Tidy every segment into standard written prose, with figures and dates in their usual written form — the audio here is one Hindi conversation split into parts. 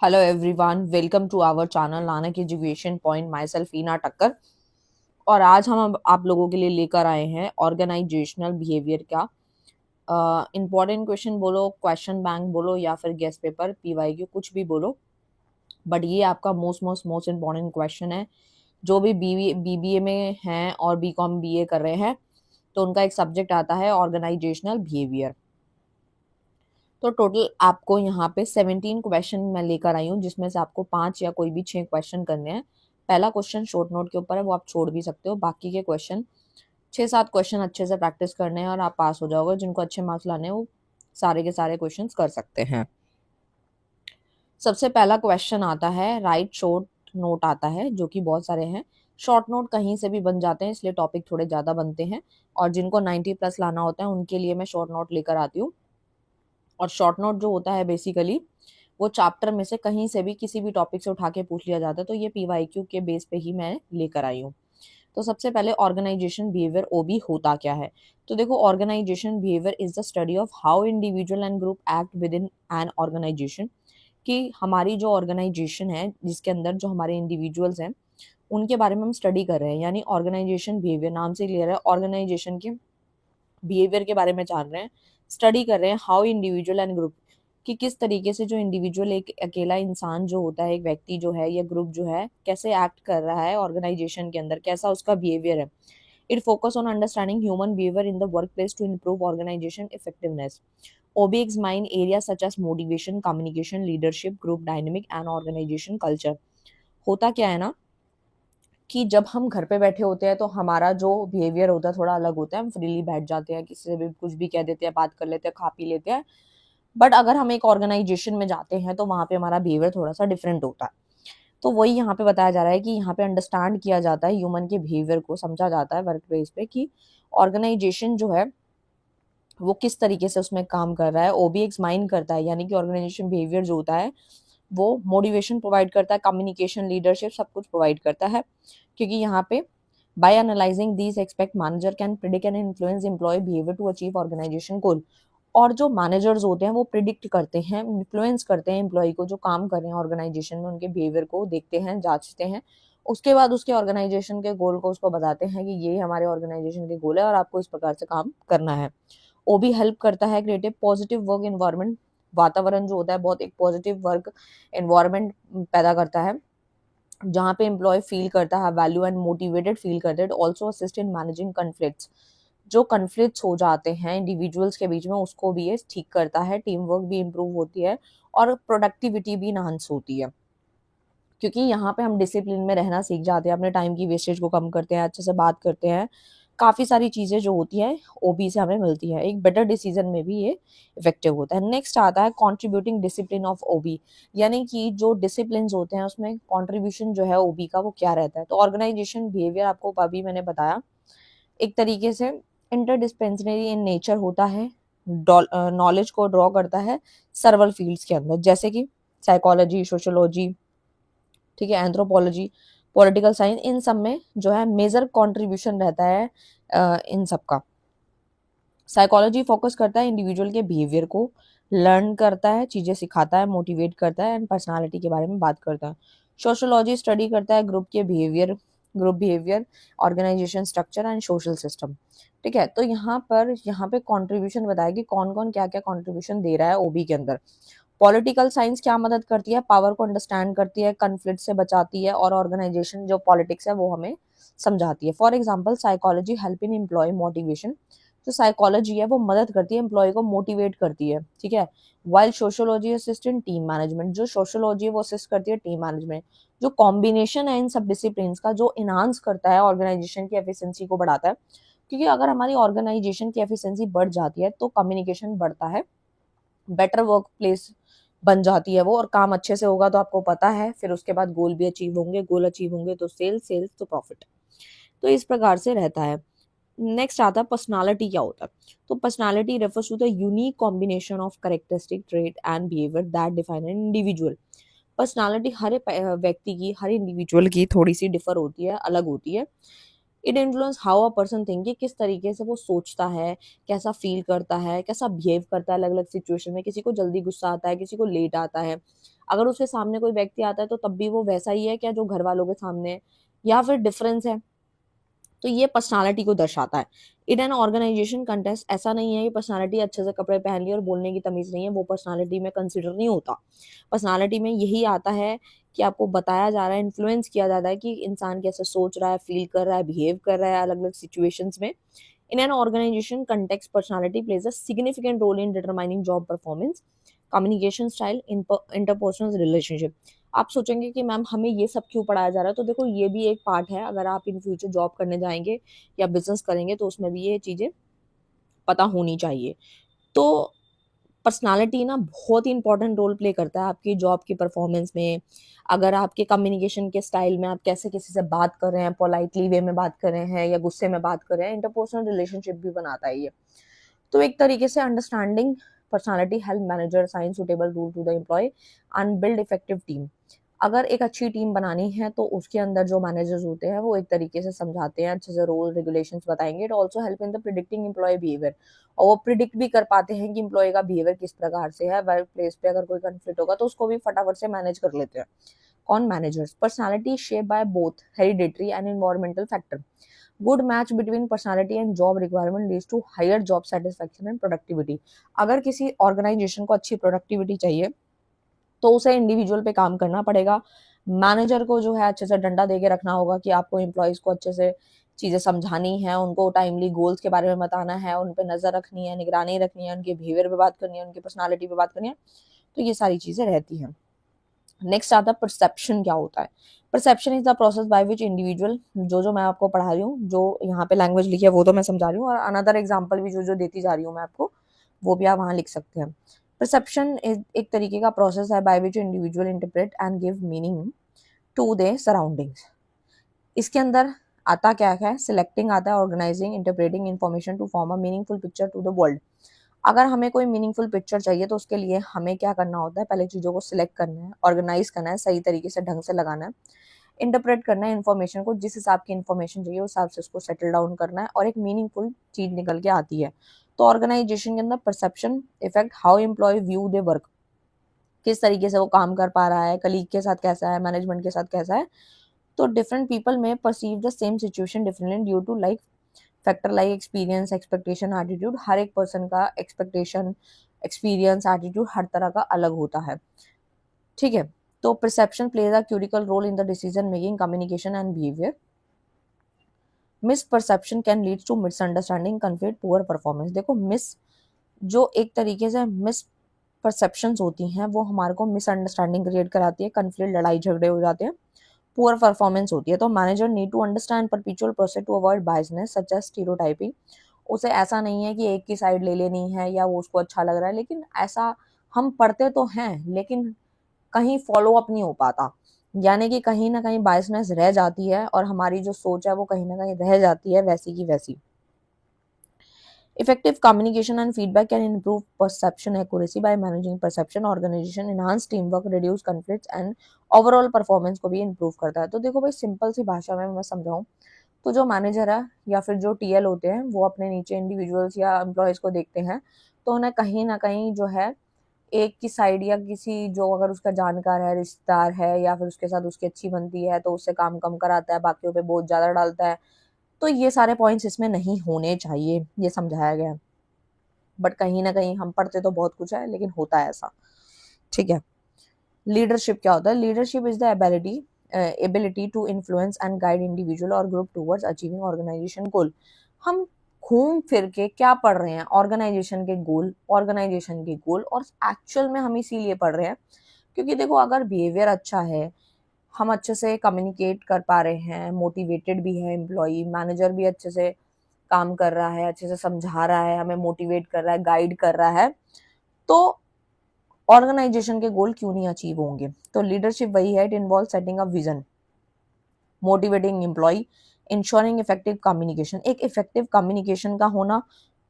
Hello everyone, welcome to our channel Nanak education point. Myself Eena Takkar. और आज हम आप लोगों के लिए लेकर आए हैं ऑर्गेनाइजेशनल बिहेवियर का इम्पोर्टेंट क्वेश्चन बोलो, क्वेश्चन बैंक बोलो, या फिर गेस्ट पेपर पीवाईक्यू कुछ भी बोलो। बट ये आपका most most most important question है। जो भी बीबीए में हैं और बीकॉम बीए कर रहे हैं तो उनका एक सब्जेक्ट आता है ऑर्गेनाइजेशनल बिहेवियर। तो टोटल आपको यहाँ पे 17 क्वेश्चन मैं लेकर आई हूँ, जिसमें से आपको 5 या कोई भी 6 क्वेश्चन करने हैं। पहला क्वेश्चन शॉर्ट नोट के ऊपर है, वो आप छोड़ भी सकते हो। बाकी के क्वेश्चन 6-7 क्वेश्चन अच्छे से प्रैक्टिस करने हैं और आप पास हो जाओगे। जिनको अच्छे मार्क्स लाने हैं वो सारे के सारे क्वेश्चन कर सकते हैं। सबसे पहला क्वेश्चन आता है राइट शॉर्ट नोट आता है, जो कि बहुत सारे हैं। शॉर्ट नोट कहीं से भी बन जाते हैं, इसलिए टॉपिक थोड़े ज़्यादा बनते हैं। और जिनको 90 प्लस लाना होता है उनके लिए मैं शॉर्ट नोट लेकर आती हूँ। और शॉर्ट नोट जो होता है बेसिकली वो चैप्टर में से कहीं से भी किसी भी टॉपिक से उठा के पूछ लिया जाता है। तो ये पीवाईक्यू के बेस पे ही मैं लेकर आई हूँ। तो सबसे पहले ऑर्गेनाइजेशन बिहेवियर ओबी होता क्या है। तो देखो, organization behaviour is the study of how individual and group act within an organization. कि हमारी जो ऑर्गेनाइजेशन है जिसके अंदर जो हमारे इंडिविजुअल्स हैं उनके बारे में हम स्टडी कर रहे हैं। यानी ऑर्गेनाइजेशन बिहेवियर नाम से क्लियर है, ऑर्गेनाइजेशन के बिहेवियर के बारे में जान रहे हैं, स्टडी कर रहे हैं हाउ इंडिविजुअल एंड ग्रुप, कि किस तरीके से जो इंडिविजुअल एक अकेला इंसान जो होता है, एक व्यक्ति जो है या ग्रुप जो है, कैसे एक्ट कर रहा है ऑर्गेनाइजेशन के अंदर, कैसा उसका बिहेवियर है। It focus on understanding human behaviour in the workplace to improve organization effectiveness. OB examine areas such as motivation, communication, leadership, group dynamic and organization culture। होता क्या है ना कि जब हम घर पे बैठे होते हैं तो हमारा जो बिहेवियर होता है थोड़ा अलग होता है। हम फ्रीली बैठ जाते हैं, किसी से भी कुछ भी कह देते हैं, बात कर लेते हैं, खा पी लेते हैं। बट अगर हम एक ऑर्गेनाइजेशन में जाते हैं तो वहां पे हमारा बिहेवियर थोड़ा सा डिफरेंट होता है। तो वही यहाँ पे बताया जा रहा है कि यहाँ पे अंडरस्टैंड किया जाता है, ह्यूमन के बिहेवियर को समझा जाता है वर्क प्लेस पे, कि ऑर्गेनाइजेशन जो है वो किस तरीके से उसमें काम कर रहा है। ओबी एक्समाइन करता है, यानी कि ऑर्गेनाइजेशन बिहेवियर जो होता है वो मोटिवेशन प्रोवाइड करता है, कम्युनिकेशन, लीडरशिप सब कुछ प्रोवाइड करता है। क्योंकि यहाँ पे by analysing these expect manager can predict and influence employ behaviour to achieve organisation goal. और जो मैनेजर्स होते हैं वो प्रिडिक्ट करते हैं, इन्फ्लुएंस करते हैं एम्प्लॉय को, जो काम कर रहे हैं ऑर्गेनाइजेशन में, उनके बिहेवियर को देखते हैं, जांचते हैं। उसके बाद उसके ऑर्गेनाइजेशन के गोल को उसको बताते हैं कि ये हमारे ऑर्गेनाइजेशन के गोल है और आपको इस प्रकार से काम करना है। वो भी हेल्प करता है क्रिएटिव पॉजिटिव वर्क एनवायरनमेंट। वातावरण जो होता है बहुत एक पॉजिटिव वर्क एनवायरनमेंट पैदा करता है, जहाँ पे एम्प्लॉय फील करता है वैल्यू एंड मोटिवेटेड फील करता है। Also assist in managing conflicts. जो कन्फ्लिक्ट्स हो जाते हैं इंडिविजुअल्स के बीच में उसको भी ये ठीक करता है, टीम वर्क भी इम्प्रूव होती है और प्रोडक्टिविटी भी इनहांस होती है। क्योंकि यहाँ पे हम डिसिप्लिन में रहना सीख जाते हैं, अपने टाइम की वेस्टेज को कम करते हैं, अच्छे से बात करते हैं। काफ़ी सारी चीज़ें जो होती हैं ओबी से हमें मिलती है। एक बेटर डिसीजन में भी ये इफेक्टिव होता है। नेक्स्ट आता है कॉन्ट्रीब्यूटिंग डिसिप्लिन ऑफ ओबी। यानी कि जो डिसिप्लिन होते हैं उसमें कॉन्ट्रीब्यूशन जो है ओबी का वो क्या रहता है। तो ऑर्गेनाइजेशन बिहेवियर आपको अभी मैंने बताया एक तरीके से इंटरडिस्पेंसरी इन नेचर होता है। नॉलेज को ड्रॉ करता है सर्वल फील्ड्स के अंदर, जैसे कि साइकोलॉजी, सोशोलॉजी, ठीक है, एंथ्रोपोलॉजी, पॉलिटिकल साइंस, इन सब में जो है मेजर कंट्रीब्यूशन रहता है इन सब का। साइकोलॉजी फोकस करता है इंडिविजुअल के बिहेवियर को, लर्न करता है, चीजें सिखाता है, मोटिवेट करता है एंड पर्सनालिटी के बारे में बात करता है। सोशोलॉजी स्टडी करता है group behaviour, organization structure and social system. ठीक है, तो यहाँ पे कंट्रीब्यूशन बताया कि कौन कौन क्या क्या कंट्रीब्यूशन दे रहा है ओबी के अंदर। पॉलिटिकल साइंस क्या मदद करती है, पावर को अंडरस्टैंड करती है, कन्फ्लिक्ट से बचाती है और ऑर्गेनाइजेशन जो पॉलिटिक्स है वो हमें समझाती है। For example psychology help in employ motivation. जो साइकोलॉजी है वो मदद करती है एम्प्लॉय को मोटिवेट करती है, ठीक है। While sociology assist in team management. जो सोशोलॉजी है वो असिस्ट करती है टीम मैनेजमेंट। जो कॉम्बिनेशन है इन सब डिसिप्लिन का जो इनहांस करता है ऑर्गेनाइजेशन की एफिशिएंसी को बढ़ाता है। क्योंकि अगर हमारी ऑर्गेनाइजेशन की एफिशिएंसी बढ़ जाती है तो कम्युनिकेशन बढ़ता है, बेटर वर्क प्लेस बन जाती है वो, और काम अच्छे से होगा तो आपको पता है फिर उसके बाद गोल भी अचीव होंगे, गोल अचीव होंगे तो सेल्स तो प्रॉफिट। तो इस प्रकार से रहता है। नेक्स्ट आता है पर्सनालिटी क्या होता है। तो personality refers to the unique combination of characteristic trait and behaviour that define an individual. Personality हर एक व्यक्ति की, हर इंडिविजुअल की थोड़ी सी डिफर होती है, अलग होती है। It influence how a person think, किस तरीके से वो सोचता है, कैसा फील करता है, कैसा बिहेव करता है अलग अलग सिचुएशन में। किसी को जल्दी गुस्सा आता है, किसी को लेट आता है, अगर उसके सामने कोई व्यक्ति आता है तो तब भी वो वैसा ही है क्या जो घर वालों के सामने है, या फिर डिफरेंस है? तो ये पर्सनालिटी को दर्शाता है। इन एन ऑर्गेनाइजेशन कंटेस्ट ऐसा नहीं है कि पर्सनालिटी अच्छे से कपड़े पहन लिए और बोलने की तमीज नहीं है, वो पर्सनालिटी में कंसिडर नहीं होता। पर्सनालिटी में यही आता है कि आपको बताया जा रहा है, इन्फ्लुएंस किया जाता है कि इंसान कैसे सोच रहा है, फील कर रहा है, बिहेव कर रहा है अलग अलग सिचुएशंस में। In an organization context, personality plays a significant role in determining job performance, communication style, interpersonal relationship. आप सोचेंगे कि मैम हमें ये सब क्यों पढ़ाया जा रहा है, तो देखो ये भी एक पार्ट है। अगर आप इन फ्यूचर जॉब करने जाएंगे या बिजनेस करेंगे तो उसमें भी ये चीजें पता होनी चाहिए। तो पर्सनालिटी ना बहुत ही इंपॉर्टेंट रोल प्ले करता है आपकी जॉब की परफॉर्मेंस में। अगर आपके कम्युनिकेशन के स्टाइल में आप कैसे किसी से बात कर रहे हैं, पोलाइटली वे में बात कर रहे हैं या गुस्से में बात कर रहे हैं, इंटरपर्सनल रिलेशनशिप भी बनाता है ये। तो एक तरीके से understanding personality help manager assign suitable role to the employ and build effective team. अगर एक अच्छी टीम बनानी है तो उसके अंदर जो मैनेजर्स होते हैं वो एक तरीके से समझाते हैं, अच्छे से रूल रेगुलेशंस बताएंगे। It also help in the predicting employ behaviour, और वो प्रिडिक्ट भी कर पाते हैं कि एम्प्लॉय का बिहेवियर किस प्रकार से है। वर्क प्लेस पे अगर कोई कंफ्लिक्ट होगा तो उसको भी फटाफट से मैनेज कर लेते हैं। कौन managers? Personality shape by both hereditary and environmental factor. Good match between personality and job requirement leads to higher job satisfaction and productivity. अगर किसी ऑर्गेनाइजेशन को अच्छी प्रोडक्टिविटी चाहिए तो उसे इंडिविजुअल पे काम करना पड़ेगा। मैनेजर को जो है अच्छे से डंडा दे के रखना होगा कि आपको एम्प्लॉयज को अच्छे से चीजें समझानी है, उनको टाइमली गोल्स के बारे में बताना है, उन पे नजर रखनी है, निगरानी रखनी है, उनके बिहेवियर पे बात करनी है, उनकी पर्सनालिटी पे बात करनी है। तो ये सारी चीजें रहती हैं। नेक्स्ट आता है परसेप्शन। क्या होता है? Perception is the process by which individual, जो मैं आपको पढ़ा रही हूँ, जो यहाँ पे लैंग्वेज लिखी है वो तो मैं समझा रही हूँ, और अनदर एग्जाम्पल भी जो देती जा रही हूँ मैं आपको, वो भी आप वहाँ लिख सकते हैं। परसेप्शन एक तरीके का प्रोसेस है by which individual interpret and give meaning to their surroundings. इसके अंदर आता क्या है? सिलेक्टिंग आता है, organizing, interpreting information to form a meaningful picture to the world. अगर हमें कोई मीनिंगफुल पिक्चर चाहिए तो उसके लिए हमें क्या करना होता है? पहले चीजों को सिलेक्ट करना है, ऑर्गेनाइज करना है, सही तरीके से ढंग से लगाना है, इंटरप्रेट करना है इन्फॉर्मेशन को, जिस हिसाब की इन्फॉर्मेशन चाहिए उस हिसाब से उसको सेटल डाउन करना है, और एक मीनिंगफुल चीज निकल के आती है। तो ऑर्गेनाइजेशन के अंदर perception affect how employ view their work, किस तरीके से वो काम कर पा रहा है, कलीग के साथ कैसा है, मैनेजमेंट के साथ कैसा है। तो different people may perceive the same situation differently due to like factor like experience, expectation, attitude. हर एक पर्सन का एक्सपेक्टेशन, एक्सपीरियंस, एटीट्यूड हर तरह का अलग होता है। ठीक है। तो perception plays a critical role in the decision making, communication and behaviour. Misperception can lead to misunderstanding, conflict, poor performance. देखो मिस, जो एक तरीके से मिस परसेप्शंस होती हैं वो हमारे को मिसअंडरस्टैंडिंग क्रिएट कराती है, कन्फ्लिक्ट, लड़ाई झगड़े हो जाते हैं, पुअर परफॉर्मेंस होती है। तो manager need to understand perpetual process to avoid biasness such as stereotyping. उसे ऐसा नहीं है कि एक की साइड ले लेनी है या वो उसको अच्छा लग रहा है, लेकिन ऐसा हम पढ़ते तो हैं लेकिन कहीं फॉलो अप नहीं हो पाता, यानी कि कहीं ना कहीं बायसनेस रह जाती है और हमारी जो सोच है वो कहीं ना कहीं रह जाती है वैसी की वैसी। Effective communication and feedback can improve perception accuracy by managing perception, organization, enhance teamwork, reduce conflicts and overall performance को भी improve करता है। तो देखो भाई, सिंपल सी भाषा में मैं समझाऊं तो जो मैनेजर है या फिर जो टीएल होते हैं वो अपने नीचे इंडिविजुअल्स या एम्प्लॉयज को देखते हैं, तो उन्हें कहीं ना कहीं जो है एक की साइड या किसी जो अगर उसका जानकार है, रिश्तेदार है या फिर उसके साथ उसकी अच्छी बनती है तो उससे काम कम कराता है, बाकियों पे बोझ ज्यादा डालता है। तो ये सारे पॉइंट्स इसमें नहीं होने चाहिए, ये समझाया गया है। बट कहीं ना कहीं हम पढ़ते तो बहुत कुछ है लेकिन होता है ऐसा। ठीक है। लीडरशिप क्या होता है? Leadership is the ability to influence and guide individual और group towards achieving organization goal. हम घूम फिर के क्या पढ़ रहे हैं? ऑर्गेनाइजेशन के गोल, ऑर्गेनाइजेशन के गोल, और एक्चुअल में हम इसीलिए पढ़ रहे हैं क्योंकि देखो अगर बिहेवियर अच्छा है, हम अच्छे से कम्युनिकेट कर पा रहे हैं, मोटिवेटेड भी है एम्प्लॉई, मैनेजर भी अच्छे से काम कर रहा है, अच्छे से समझा रहा है, हमें मोटिवेट कर रहा है, गाइड कर रहा है, तो ऑर्गेनाइजेशन के गोल क्यों नहीं अचीव होंगे? तो लीडरशिप वही है, it involve setting a vision, motivating employ, ensuring effective communication. एक इफेक्टिव कम्युनिकेशन का होना,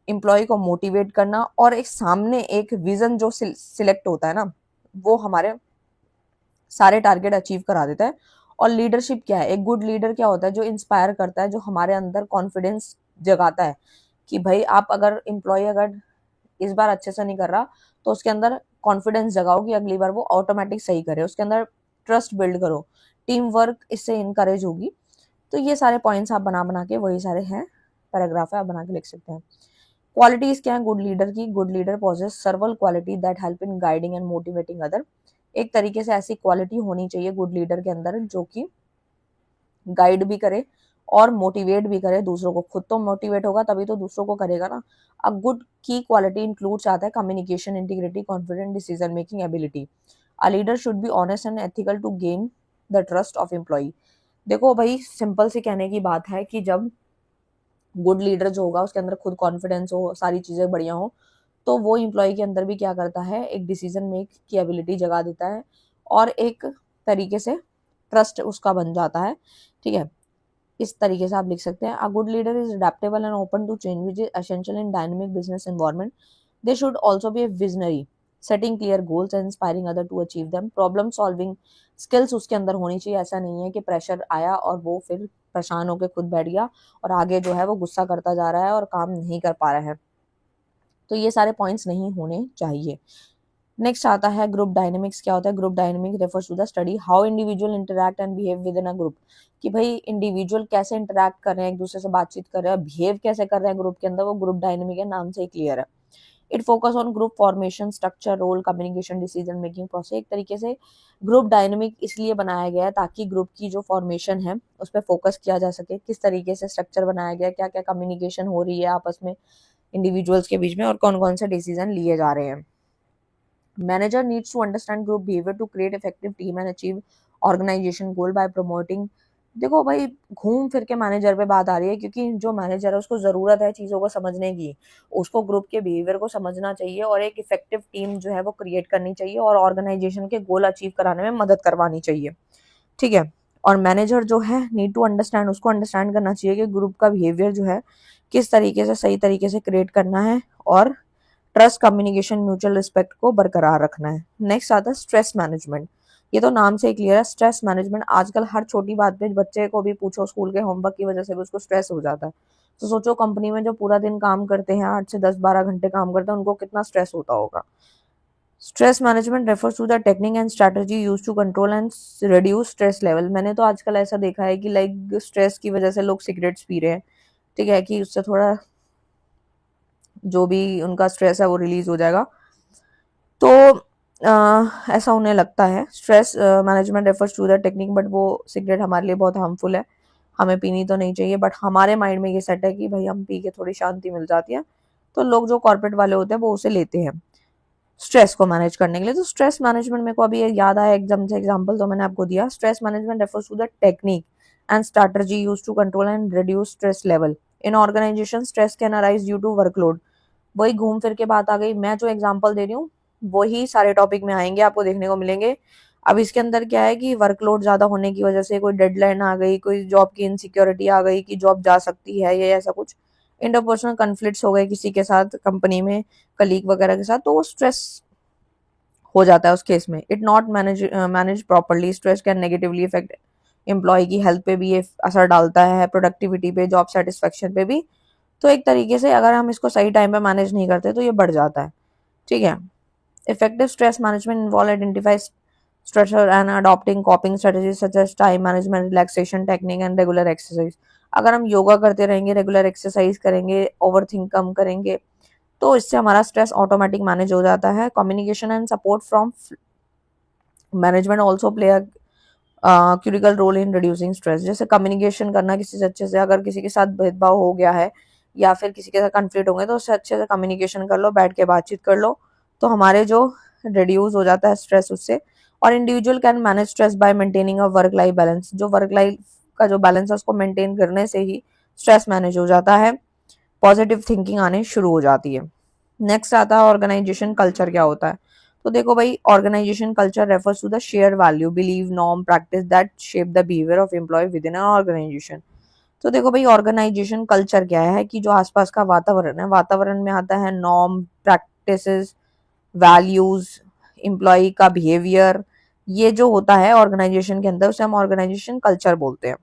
एम्प्लॉय को मोटिवेट करना, और एक सामने एक विजन जो सिलेक्ट होता है ना, वो हमारे सारे टारगेट अचीव करा देता है। और लीडरशिप क्या है? एक गुड लीडर क्या होता है? जो इंस्पायर करता है, जो हमारे अंदर कॉन्फिडेंस जगाता है कि भाई आप अगर एम्प्लॉय अगर इस बार अच्छे से नहीं कर रहा तो उसके अंदर कॉन्फिडेंस जगाओ कि अगली बार वो ऑटोमेटिक सही करे, उसके अंदर ट्रस्ट बिल्ड करो, टीम वर्क इससे इनकरेज होगी। तो ये सारे पॉइंट्स आप बना बना के, वही सारे हैं पैराग्राफ है, आप बना के लिख सकते हैं। क्वालिटीज क्या है गुड लीडर की? Good leader possess several quality that help in guiding and motivating other. एक तरीके से ऐसी क्वालिटी होनी चाहिए गुड लीडर के अंदर जो कि गाइड भी करे और मोटिवेट भी करे दूसरों को। खुद तो मोटिवेट होगा तभी तो दूसरों को करेगा ना। अ गुड की क्वालिटी इंक्लूड्स आता है communication, integrity, confident decision making ability. A leader should be honest and ethical to gain the trust of employee. देखो भाई, सिंपल सी कहने की बात है कि जब गुड लीडर जो होगा उसके अंदर खुद कॉन्फिडेंस हो, सारी चीजें बढ़िया हो, तो वो इम्प्लॉय के अंदर भी क्या करता है, एक डिसीजन मेक की एबिलिटी जगा देता है और एक तरीके से ट्रस्ट उसका बन जाता है। ठीक है, इस तरीके से आप लिख सकते हैं। A good leader is adaptable and open to change which is essential in dynamic business environment. They should also be a visionary, setting clear goals and inspiring other to achieve them. Problem solving skills उसके अंदर होनी चाहिए। ऐसा नहीं है कि प्रेशर आया और वो फिर परेशान होकर खुद बैठ गया और आगे जो है वो गुस्सा करता जा रहा है और काम नहीं कर पा रहा है। तो ये सारे पॉइंट्स नहीं होने चाहिए। नेक्स्ट आता है ग्रुप डायनेमिक्स। क्या होता है group dynamic? Refers to the study how individual interact and behave within a group. कि भाई इंडिविजुअल कैसे इंटरैक्ट कर रहे हैं, एक दूसरे से बातचीत कर रहे हैं, बिहेव कैसे कर रहे हैं ग्रुप के अंदर, वो ग्रुप डायनेमिक है, नाम से ही क्लियर है। It focus on group formation, structure, role, communication, decision making process. एक तरीके से ग्रुप डायनेमिक इसलिए बनाया गया है ताकि ग्रुप की जो फॉर्मेशन है उस पर फोकस किया जा सके, किस तरीके से स्ट्रक्चर बनाया गया, क्या क्या कम्युनिकेशन हो रही है आपस में इंडिविजुअल्स के बीच में और कौन कौन से डिसीजन लिए जा रहे हैं। Manager needs to understand group behavior to create effective team and achieve organization goal by promoting। देखो भाई, घूम फिर के मैनेजर पे बात आ रही है क्योंकि जो मैनेजर है उसको जरूरत है चीजों को समझने की, उसको ग्रुप के बिहेवियर को समझना चाहिए और एक इफेक्टिव टीम जो है वो क्रिएट करनी चाहिए और ऑर्गेनाइजेशन के गोल अचीव कराने में मदद करवानी चाहिए। ठीक है, और मैनेजर जो है नीड टू अंडरस्टैंड, उसको अंडरस्टैंड करना चाहिए कि ग्रुप का बिहेवियर जो है किस तरीके से सही तरीके से क्रिएट करना है और ट्रस्ट, कम्युनिकेशन, म्यूचुअल रिस्पेक्ट को बरकरार रखना है। नेक्स्ट आता है स्ट्रेस मैनेजमेंट। ये तो नाम से ही क्लियर है, स्ट्रेस मैनेजमेंट। आजकल हर छोटी बात पे बच्चे को भी पूछो, स्कूल के होमवर्क की वजह से भी उसको स्ट्रेस हो जाता है। तो सोचो कंपनी में जो पूरा दिन काम करते हैं, 8 से 10-12 घंटे काम करते हैं, उनको कितना स्ट्रेस होता होगा। Stress management refers to the technique and strategy use to control and reduce stress level. मैंने तो आजकल ऐसा देखा है कि लाइक स्ट्रेस की वजह से लोग सिगरेट्स पी रहे हैं। ठीक है, कि उससे थोड़ा जो भी उनका स्ट्रेस है वो रिलीज हो जाएगा। तो ऐसा उन्हें लगता है। Stress management refers to the technique, but वो सिगरेट हमारे लिए बहुत हार्मफुल है, हमें पीनी तो नहीं चाहिए, बट हमारे माइंड में ये सेट है कि भाई हम पी के थोड़ी शांति मिल जाती है, तो लोग जो कॉर्पोरेट वाले होते हैं वो उसे लेते हैं स्ट्रेस को मैनेज करने के लिए। तो स्ट्रेस मैनेजमेंट मेरे को अभी याद आया एकदम से, एग्जांपल तो मैंने आपको दिया। Stress management refers to the technique and strategy use to control and reduce stress level in organisation. Stress can arise due to workload. वही घूम फिर के बात आ गई, मैं जो एग्जांपल दे रही हूँ वही सारे टॉपिक में आएंगे, आपको देखने को मिलेंगे। अब इसके अंदर क्या है कि वर्कलोड ज्यादा होने की वजह से कोई डेडलाइन आ गई, कोई जॉब की इनसिक्योरिटी आ गई कि जॉब जा सकती है, ये ऐसा कुछ इंटरपर्सनल कन्फ्लिक्ट्स हो गए किसी के साथ कंपनी में, कलीग वगैरह के साथ, तो वो स्ट्रेस हो जाता है उस केस में। It not manage properly, stress can negatively affect employ की हेल्थ पे भी ये असर डालता है, प्रोडक्टिविटी पे, जॉब सेटिस्फेक्शन पे भी। तो एक तरीके से अगर हम इसको सही टाइम पे मैनेज नहीं करते तो ये बढ़ जाता है। ठीक है, effective stress management involve identify stressor and adopting coping strategies such as time management, relaxation technique and regular exercise. अगर हम योगा करते रहेंगे, रेगुलर एक्सरसाइज करेंगे, ओवर थिंक कम करेंगे, तो इससे हमारा स्ट्रेस ऑटोमेटिक मैनेज हो जाता है। Communication and support from management also play a critical role in reducing stress. जैसे कम्युनिकेशन करना किसी से अच्छे से, अगर किसी के साथ भेदभाव हो गया है या फिर किसी के साथ कन्फ्लिक्ट होंगे तो उससे अच्छे से कम्युनिकेशन कर लो, बैठ के बातचीत कर लो, तो हमारे जो रिड्यूस हो जाता है स्ट्रेस उससे। और individual can manage stress by maintaining a work life balance. जो वर्क लाइफ का जो बैलेंस है उसको मेंटेन करने से ही स्ट्रेस मैनेज हो जाता है, पॉजिटिव थिंकिंग आने शुरू हो जाती है। नेक्स्ट आता है ऑर्गेनाइजेशन कल्चर। क्या होता है? तो देखो भाई, organization culture refers to the share value, believe, norm, practice that shape the behaviour of employ within an organization. तो देखो भाई, ऑर्गेनाइजेशन कल्चर क्या है कि जो आसपास का वातावरण है, वातावरण में आता है नॉर्म, प्रैक्टिसेस, वैल्यूज, एम्प्लॉय का बिहेवियर, ये जो होता है ऑर्गेनाइजेशन के अंदर उसे हम ऑर्गेनाइजेशन कल्चर बोलते हैं।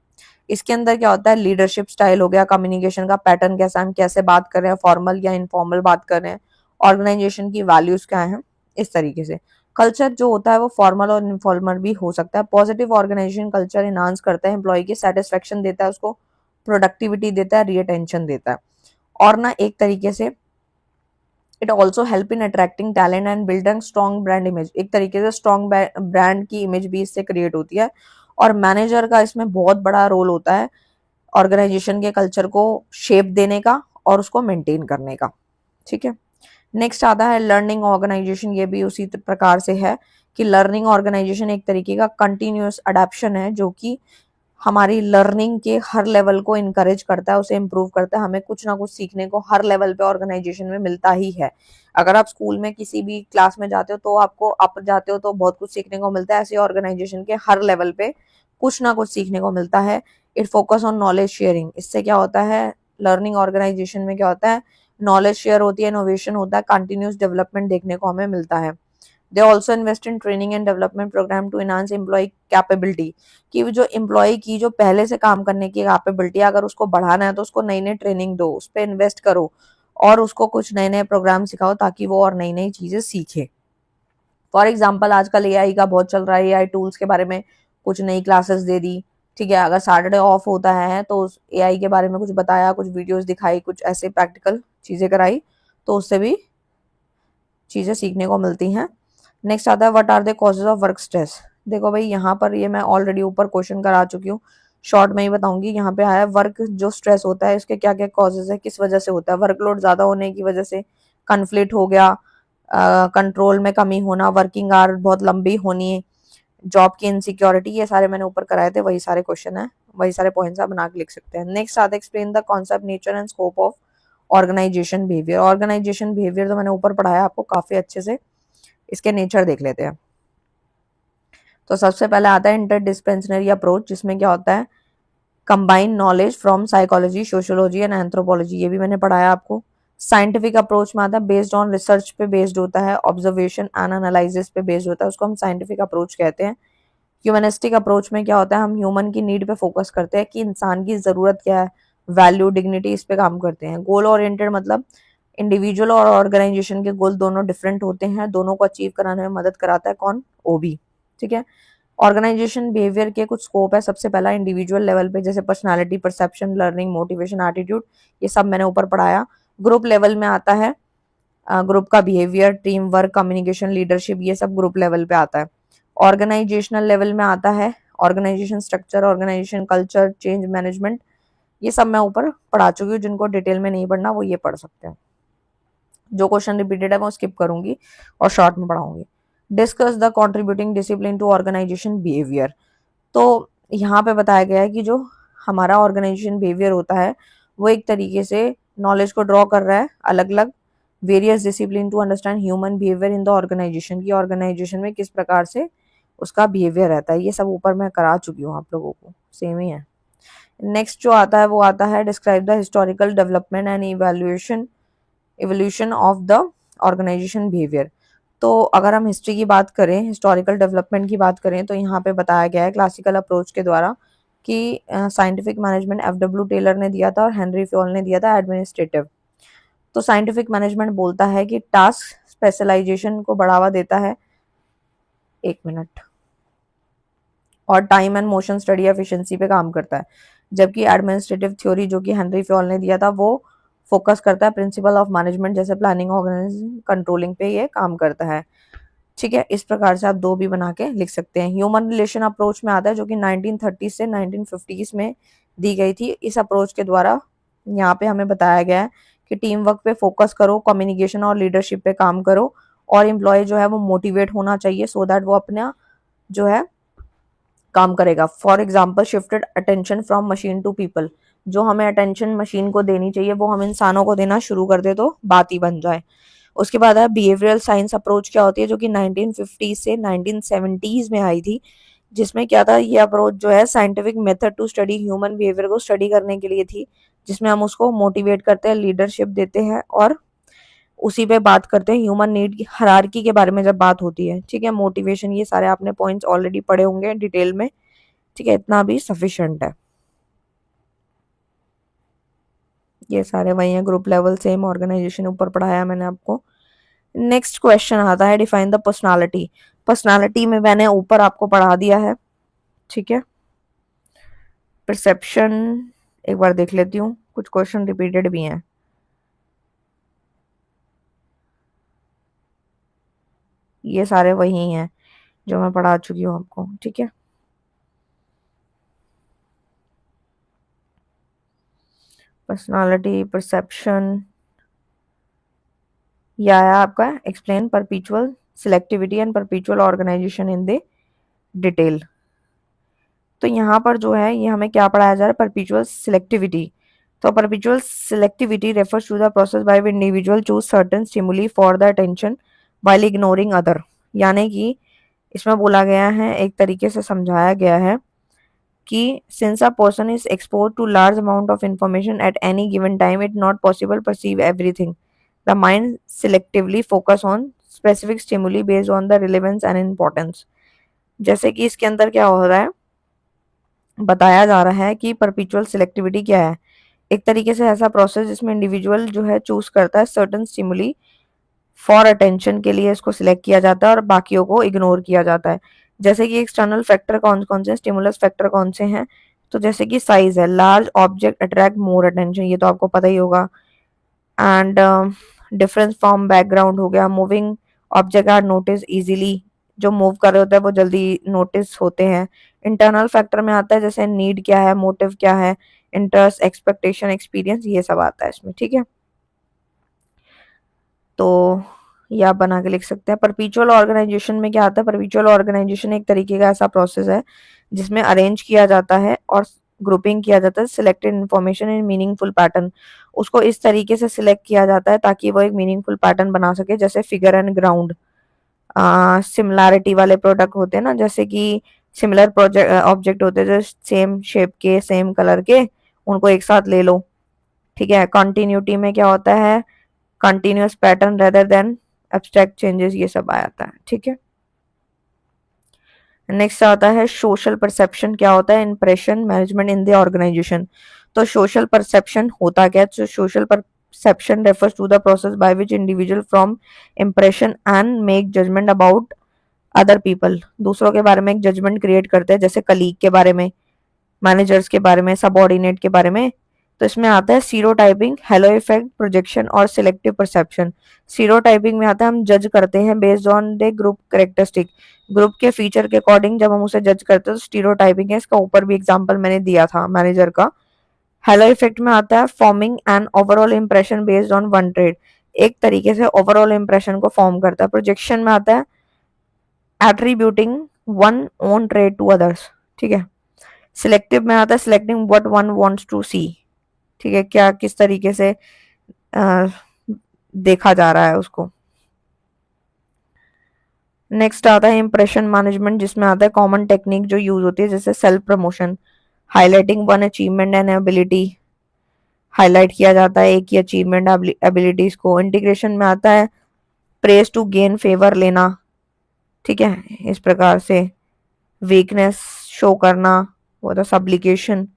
इसके अंदर क्या होता है, लीडरशिप स्टाइल हो गया, कम्युनिकेशन का पैटर्न कैसा, हम कैसे बात कर रहे हैं, फॉर्मल या इनफॉर्मल बात कर रहे हैं, ऑर्गेनाइजेशन की वैल्यूज क्या हैं, इस तरीके से। कल्चर जो होता है वो फॉर्मल और इनफॉर्मल भी हो सकता है। पॉजिटिव ऑर्गेनाइजेशन कल्चर इनहांस करता है एम्प्लॉय की सेटिस्फेक्शन देता है, उसको प्रोडक्टिविटी देता है, रीअटेंशन देता है। और ना एक तरीके से it also help in attracting talent and building strong brand image. एक तरीके से स्ट्रॉन्ग ब्रांड की इमेज भी इससे क्रिएट होती है। और मैनेजर का इसमें बहुत बड़ा रोल होता है ऑर्गेनाइजेशन के कल्चर को शेप देने का और उसको मेंटेन करने का। ठीक है, नेक्स्ट आता है लर्निंग ऑर्गेनाइजेशन। ये भी उसी प्रकार से है कि लर्निंग ऑर्गेनाइजेशन एक तरीके का कंटिन्यूअस अडेप्शन है जो कि हमारी लर्निंग के हर लेवल को इनकरेज करता है, उसे इम्प्रूव करता है। हमें कुछ ना कुछ सीखने को हर लेवल पे ऑर्गेनाइजेशन में मिलता ही है। अगर आप स्कूल में किसी भी क्लास में जाते हो तो आपको आप जाते हो तो बहुत कुछ सीखने को मिलता है, ऐसे ऑर्गेनाइजेशन के हर लेवल पे कुछ ना कुछ सीखने को मिलता है। It focus on knowledge sharing. इससे क्या होता है, लर्निंग ऑर्गेनाइजेशन में क्या होता है, नॉलेज शेयर होती है, इनोवेशन होता है, कंटिन्यूस डेवलपमेंट देखने को हमें मिलता है। They also invest in training and development program to enhance employ capability. कि जो एम्प्लॉय की जो पहले से काम करने की कैपेबिलिटी अगर उसको बढ़ाना है तो उसको नई नई ट्रेनिंग दो, उस पर इन्वेस्ट करो और उसको कुछ नए नए प्रोग्राम सिखाओ ताकि वो और नई नई चीजें सीखे। फॉर एग्जाम्पल आजकल एआई का बहुत चल रहा है, एआई टूल्स के बारे में कुछ नई क्लासेस दे दी। ठीक है, अगर सैटरडे ऑफ होता है तो उस एआई के बारे में कुछ बताया, कुछ वीडियोस दिखाई, कुछ ऐसे प्रैक्टिकल चीजें कराई, तो उससे भी चीजें सीखने को मिलती हैं। नेक्स्ट आता है what are the causes of work stress. देखो भाई यहाँ पर ये मैं ऑलरेडी ऊपर क्वेश्चन करा चुकी हूँ, शॉर्ट में ही बताऊंगी। यहाँ पे आया वर्क जो स्ट्रेस होता है इसके क्या क्या कॉजेज है, किस वजह से होता है। वर्कलोड ज्यादा होने की वजह से, कन्फ्लिक्ट हो गया, कंट्रोल में कमी होना, वर्किंग आवर बहुत लंबी होनी, जॉब की इनसिक्योरिटी, ये सारे मैंने ऊपर कराए थे, वही सारे क्वेश्चन है, वही सारे पॉइंट्स आप बना के लिख सकते हैं। नेक्स्ट आता है explain the concept nature and scope of organization behaviour. Organization behaviour तो मैंने ऊपर पढ़ाया आपको काफी अच्छे से, इसके नेचर देख लेते हैं। तो सबसे पहले आता है इंटरडिस्पेंसनरी अप्रोच, जिसमें क्या होता है, combine knowledge from psychology, sociology and anthropology, ये भी मैंने पढ़ाया आपको। साइंटिफिक अप्रोच में आता है बेस्ड ऑन रिसर्च पे बेस्ड होता है, ऑब्जर्वेशन एंड एनालिसिस पे बेस्ड होता है, उसको हम साइंटिफिक अप्रोच कहते हैं। ह्यूमनिस्टिक अप्रोच में क्या होता है, हम ह्यूमन की नीड पे फोकस करते हैं कि इंसान की जरूरत क्या है, वैल्यू, डिग्निटी, इस पे काम करते हैं। गोल ओरिएंटेड मतलब इंडिविजुअल और ऑर्गेनाइजेशन के गोल दोनों डिफरेंट होते हैं, दोनों को अचीव कराने में मदद कराता है कौन, ओबी। ठीक है, ऑर्गेनाइजेशन बिहेवियर के कुछ स्कोप है। सबसे पहला इंडिविजुअल लेवल पे, जैसे personality, perception, learning, motivation, attitude, ये सब मैंने ऊपर पढ़ाया। ग्रुप लेवल में आता है ग्रुप का behaviour, team work, communication, leadership, ये सब ग्रुप लेवल पे आता है। ऑर्गेनाइजेशनल लेवल में आता है organization structure, organization culture, change management, ये सब मैं ऊपर पढ़ा चुकी हूँ। जिनको डिटेल में नहीं पढ़ना वो ये पढ़ सकते हैं। जो क्वेश्चन रिपीटेड है वो स्किप करूंगी और शॉर्ट में पढ़ाऊंगी। Discuss the contributing discipline to organisation behaviour. तो यहाँ पे बताया गया है कि जो हमारा ऑर्गेनाइजेशन बिहेवियर होता है वो एक तरीके से नॉलेज को ड्रॉ कर रहा है, अलग अलग various discipline to understand human behaviour in the organization, की ऑर्गेनाइजेशन में किस प्रकार से उसका बिहेवियर रहता है। ये सब ऊपर मैं करा चुकी हूँ आप लोगों को, सेम ही है। नेक्स्ट जो आता है वो आता है describe the historical development and evaluation evolution of the organization behaviour. तो अगर हम हिस्ट्री की बात करें, हिस्टोरिकल डेवलपमेंट की बात करें, तो यहाँ पे बताया गया है क्लासिकल अप्रोच के द्वारा कि scientific management F W Taylor ने दिया था और हेनरी फ्योल ने दिया था एडमिनिस्ट्रेटिव। तो साइंटिफिक मैनेजमेंट बोलता है कि टास्क स्पेशलाइजेशन को बढ़ावा देता है, एक मिनट, और time and motion study efficiency पे काम करता है। जबकि एडमिनिस्ट्रेटिव थ्योरी जो कि हेनरी फ्योल ने दिया था वो फोकस करता है प्रिंसिपल ऑफ मैनेजमेंट, जैसे प्लानिंग, ऑर्गेनाइजिंग, कंट्रोलिंग पे ये काम करता है। ठीक है, इस प्रकार से आप दो भी बना के लिख सकते हैं। ह्यूमन रिलेशन अप्रोच में आता है जो कि 1930 से 1950 में दी गई थी। इस अप्रोच के द्वारा यहाँ पे हमें बताया गया है कि टीम वर्क पे फोकस करो, कम्युनिकेशन और लीडरशिप पे काम करो, और एम्प्लॉय जो है वो मोटिवेट होना चाहिए सो दैट वो अपना जो है काम करेगा। For example shifted attention from machine to people, जो हमें अटेंशन मशीन को देनी चाहिए वो हम इंसानों को देना शुरू कर दे तो बात ही बन जाए। उसके बाद है बिहेवियरल साइंस अप्रोच, क्या होती है, जो कि 1950 से 1970s में आई थी। जिसमें क्या था, ये अप्रोच जो है scientific method to study human behaviour को स्टडी करने के लिए थी, जिसमें हम उसको मोटिवेट करते हैं, लीडरशिप देते हैं और उसी पे बात करते हैं। ह्यूमन नीड की हायरार्की के बारे में जब बात होती है, ठीक है, मोटिवेशन, ये सारे आपने पॉइंट्स ऑलरेडी पढ़े होंगे डिटेल में। ठीक है, इतना भी सफिशिएंट है। ये सारे वही है, ग्रुप लेवल, सेम ऑर्गेनाइजेशन ऊपर पढ़ाया मैंने आपको। नेक्स्ट क्वेश्चन आता है डिफाइन द पर्सनालिटी। पर्सनालिटी में मैंने ऊपर आपको पढ़ा दिया है, ठीक है। परसेप्शन एक बार देख लेती हूँ, कुछ क्वेश्चन रिपीटेड भी हैं। ये सारे वही हैं जो मैं पढ़ा चुकी हूँ आपको, ठीक है। पर्सनालिटी, परसेप्शन, यह है आपका explain perpetual selectivity and perpetual organization in the detail. तो यहाँ पर जो है ये हमें क्या पढ़ाया जा रहा है, परपेचुअल सिलेक्टिविटी। तो perpetual selectivity refers to the process by which individual choose certain stimuli for the attention while ignoring other. यानी कि इसमें बोला गया है, एक तरीके से समझाया गया है कि since a person is exposed to large amount of information at any given time, it not possible perceive everything. The mind selectively focus on specific stimuli based on the relevance and importance. जैसे कि इसके अंदर क्या हो रहा है, बताया जा रहा है कि परपेचुअल सिलेक्टिविटी क्या है। एक तरीके से ऐसा प्रोसेस जिसमें इंडिविजुअल जो है चूज करता है सर्टन स्टिमुली फॉर अटेंशन के लिए, इसको सिलेक्ट किया जाता है और बाकियों को इग्नोर किया जाता है। जैसे कि एक्सटर्नल फैक्टर कौन कौन से, स्टिमुलस फैक्टर कौन से हैं, तो जैसे कि साइज है, large object attract more attention, ये तो आपको पता ही होगा। एंड डिफरेंस फ्रॉम बैकग्राउंड हो गया, moving object are notice easily, जो मूव कर रहे होते हैं वो जल्दी नोटिस होते हैं। इंटरनल फैक्टर में आता है जैसे नीड क्या है, मोटिव क्या है, इंटरेस्ट, एक्सपेक्टेशन, एक्सपीरियंस, ये सब आता है इसमें, ठीक है। तो ये आप बना के लिख सकते हैं। परपेचुअल ऑर्गेनाइजेशन में क्या आता है, परपेचुअल ऑर्गेनाइजेशन एक तरीके का ऐसा प्रोसेस है जिसमें अरेंज किया जाता है और ग्रुपिंग किया जाता है selected information in meaningful pattern. उसको इस तरीके से सिलेक्ट किया जाता है ताकि वो एक मीनिंगफुल पैटर्न बना सके, जैसे फिगर एंड ग्राउंड। सिमिलैरिटी वाले प्रोडक्ट होते हैं ना, जैसे कि सिमिलर प्रोजेक्ट ऑब्जेक्ट होते हैं जो सेम शेप के, सेम कलर के, उनको एक साथ ले लो, ठीक है। कंटिन्यूटी में क्या होता है, continuous pattern rather than abstract changes, ये सब आ जाता है, ठीक है। नेक्स्ट आता है सोशल परसेप्शन। क्या होता है, impression management in the organization. तो सोशल परसेप्शन होता क्या है, social perception refers to the process by which individual from impression and make judgement about other people. दूसरों के बारे में एक जजमेंट क्रिएट करते हैं, जैसे कलीग के बारे में, मैनेजर्स के बारे में, सबऑर्डिनेट के बारे में। तो इसमें आता है सीरोटाइपिंग, हेलो इफेक्ट, प्रोजेक्शन और सिलेक्टिव परसेप्शन। सीरोटाइपिंग में आता है हम जज करते हैं based on the group characteristic, group के फीचर के अकॉर्डिंग जब हम उसे जज करते हैं तो स्टीरियोटाइपिंग है। इसका ऊपर भी एग्जांपल मैंने दिया था मैनेजर का। हेलो इफेक्ट में आता है forming an overall impression based on one trade, एक तरीके से ओवरऑल इंप्रेशन को फॉर्म करता है। प्रोजेक्शन में आता है attributing one own trait to others, ठीक है। सिलेक्टिव में आता है selecting what one wants to see, ठीक है, क्या किस तरीके से आ, देखा जा रहा है उसको। नेक्स्ट आता है इंप्रेशन मैनेजमेंट, जिसमें आता है कॉमन टेक्निक जो यूज होती है, जैसे self promotion, highlighting one achievement and ability, highlight किया जाता है एक ही अचीवमेंट एबिलिटीज को। इंटीग्रेशन में आता है प्रेज टू गेन फेवर लेना, ठीक है, इस प्रकार से। वीकनेस शो करना, वो तो सब्लिकेशन,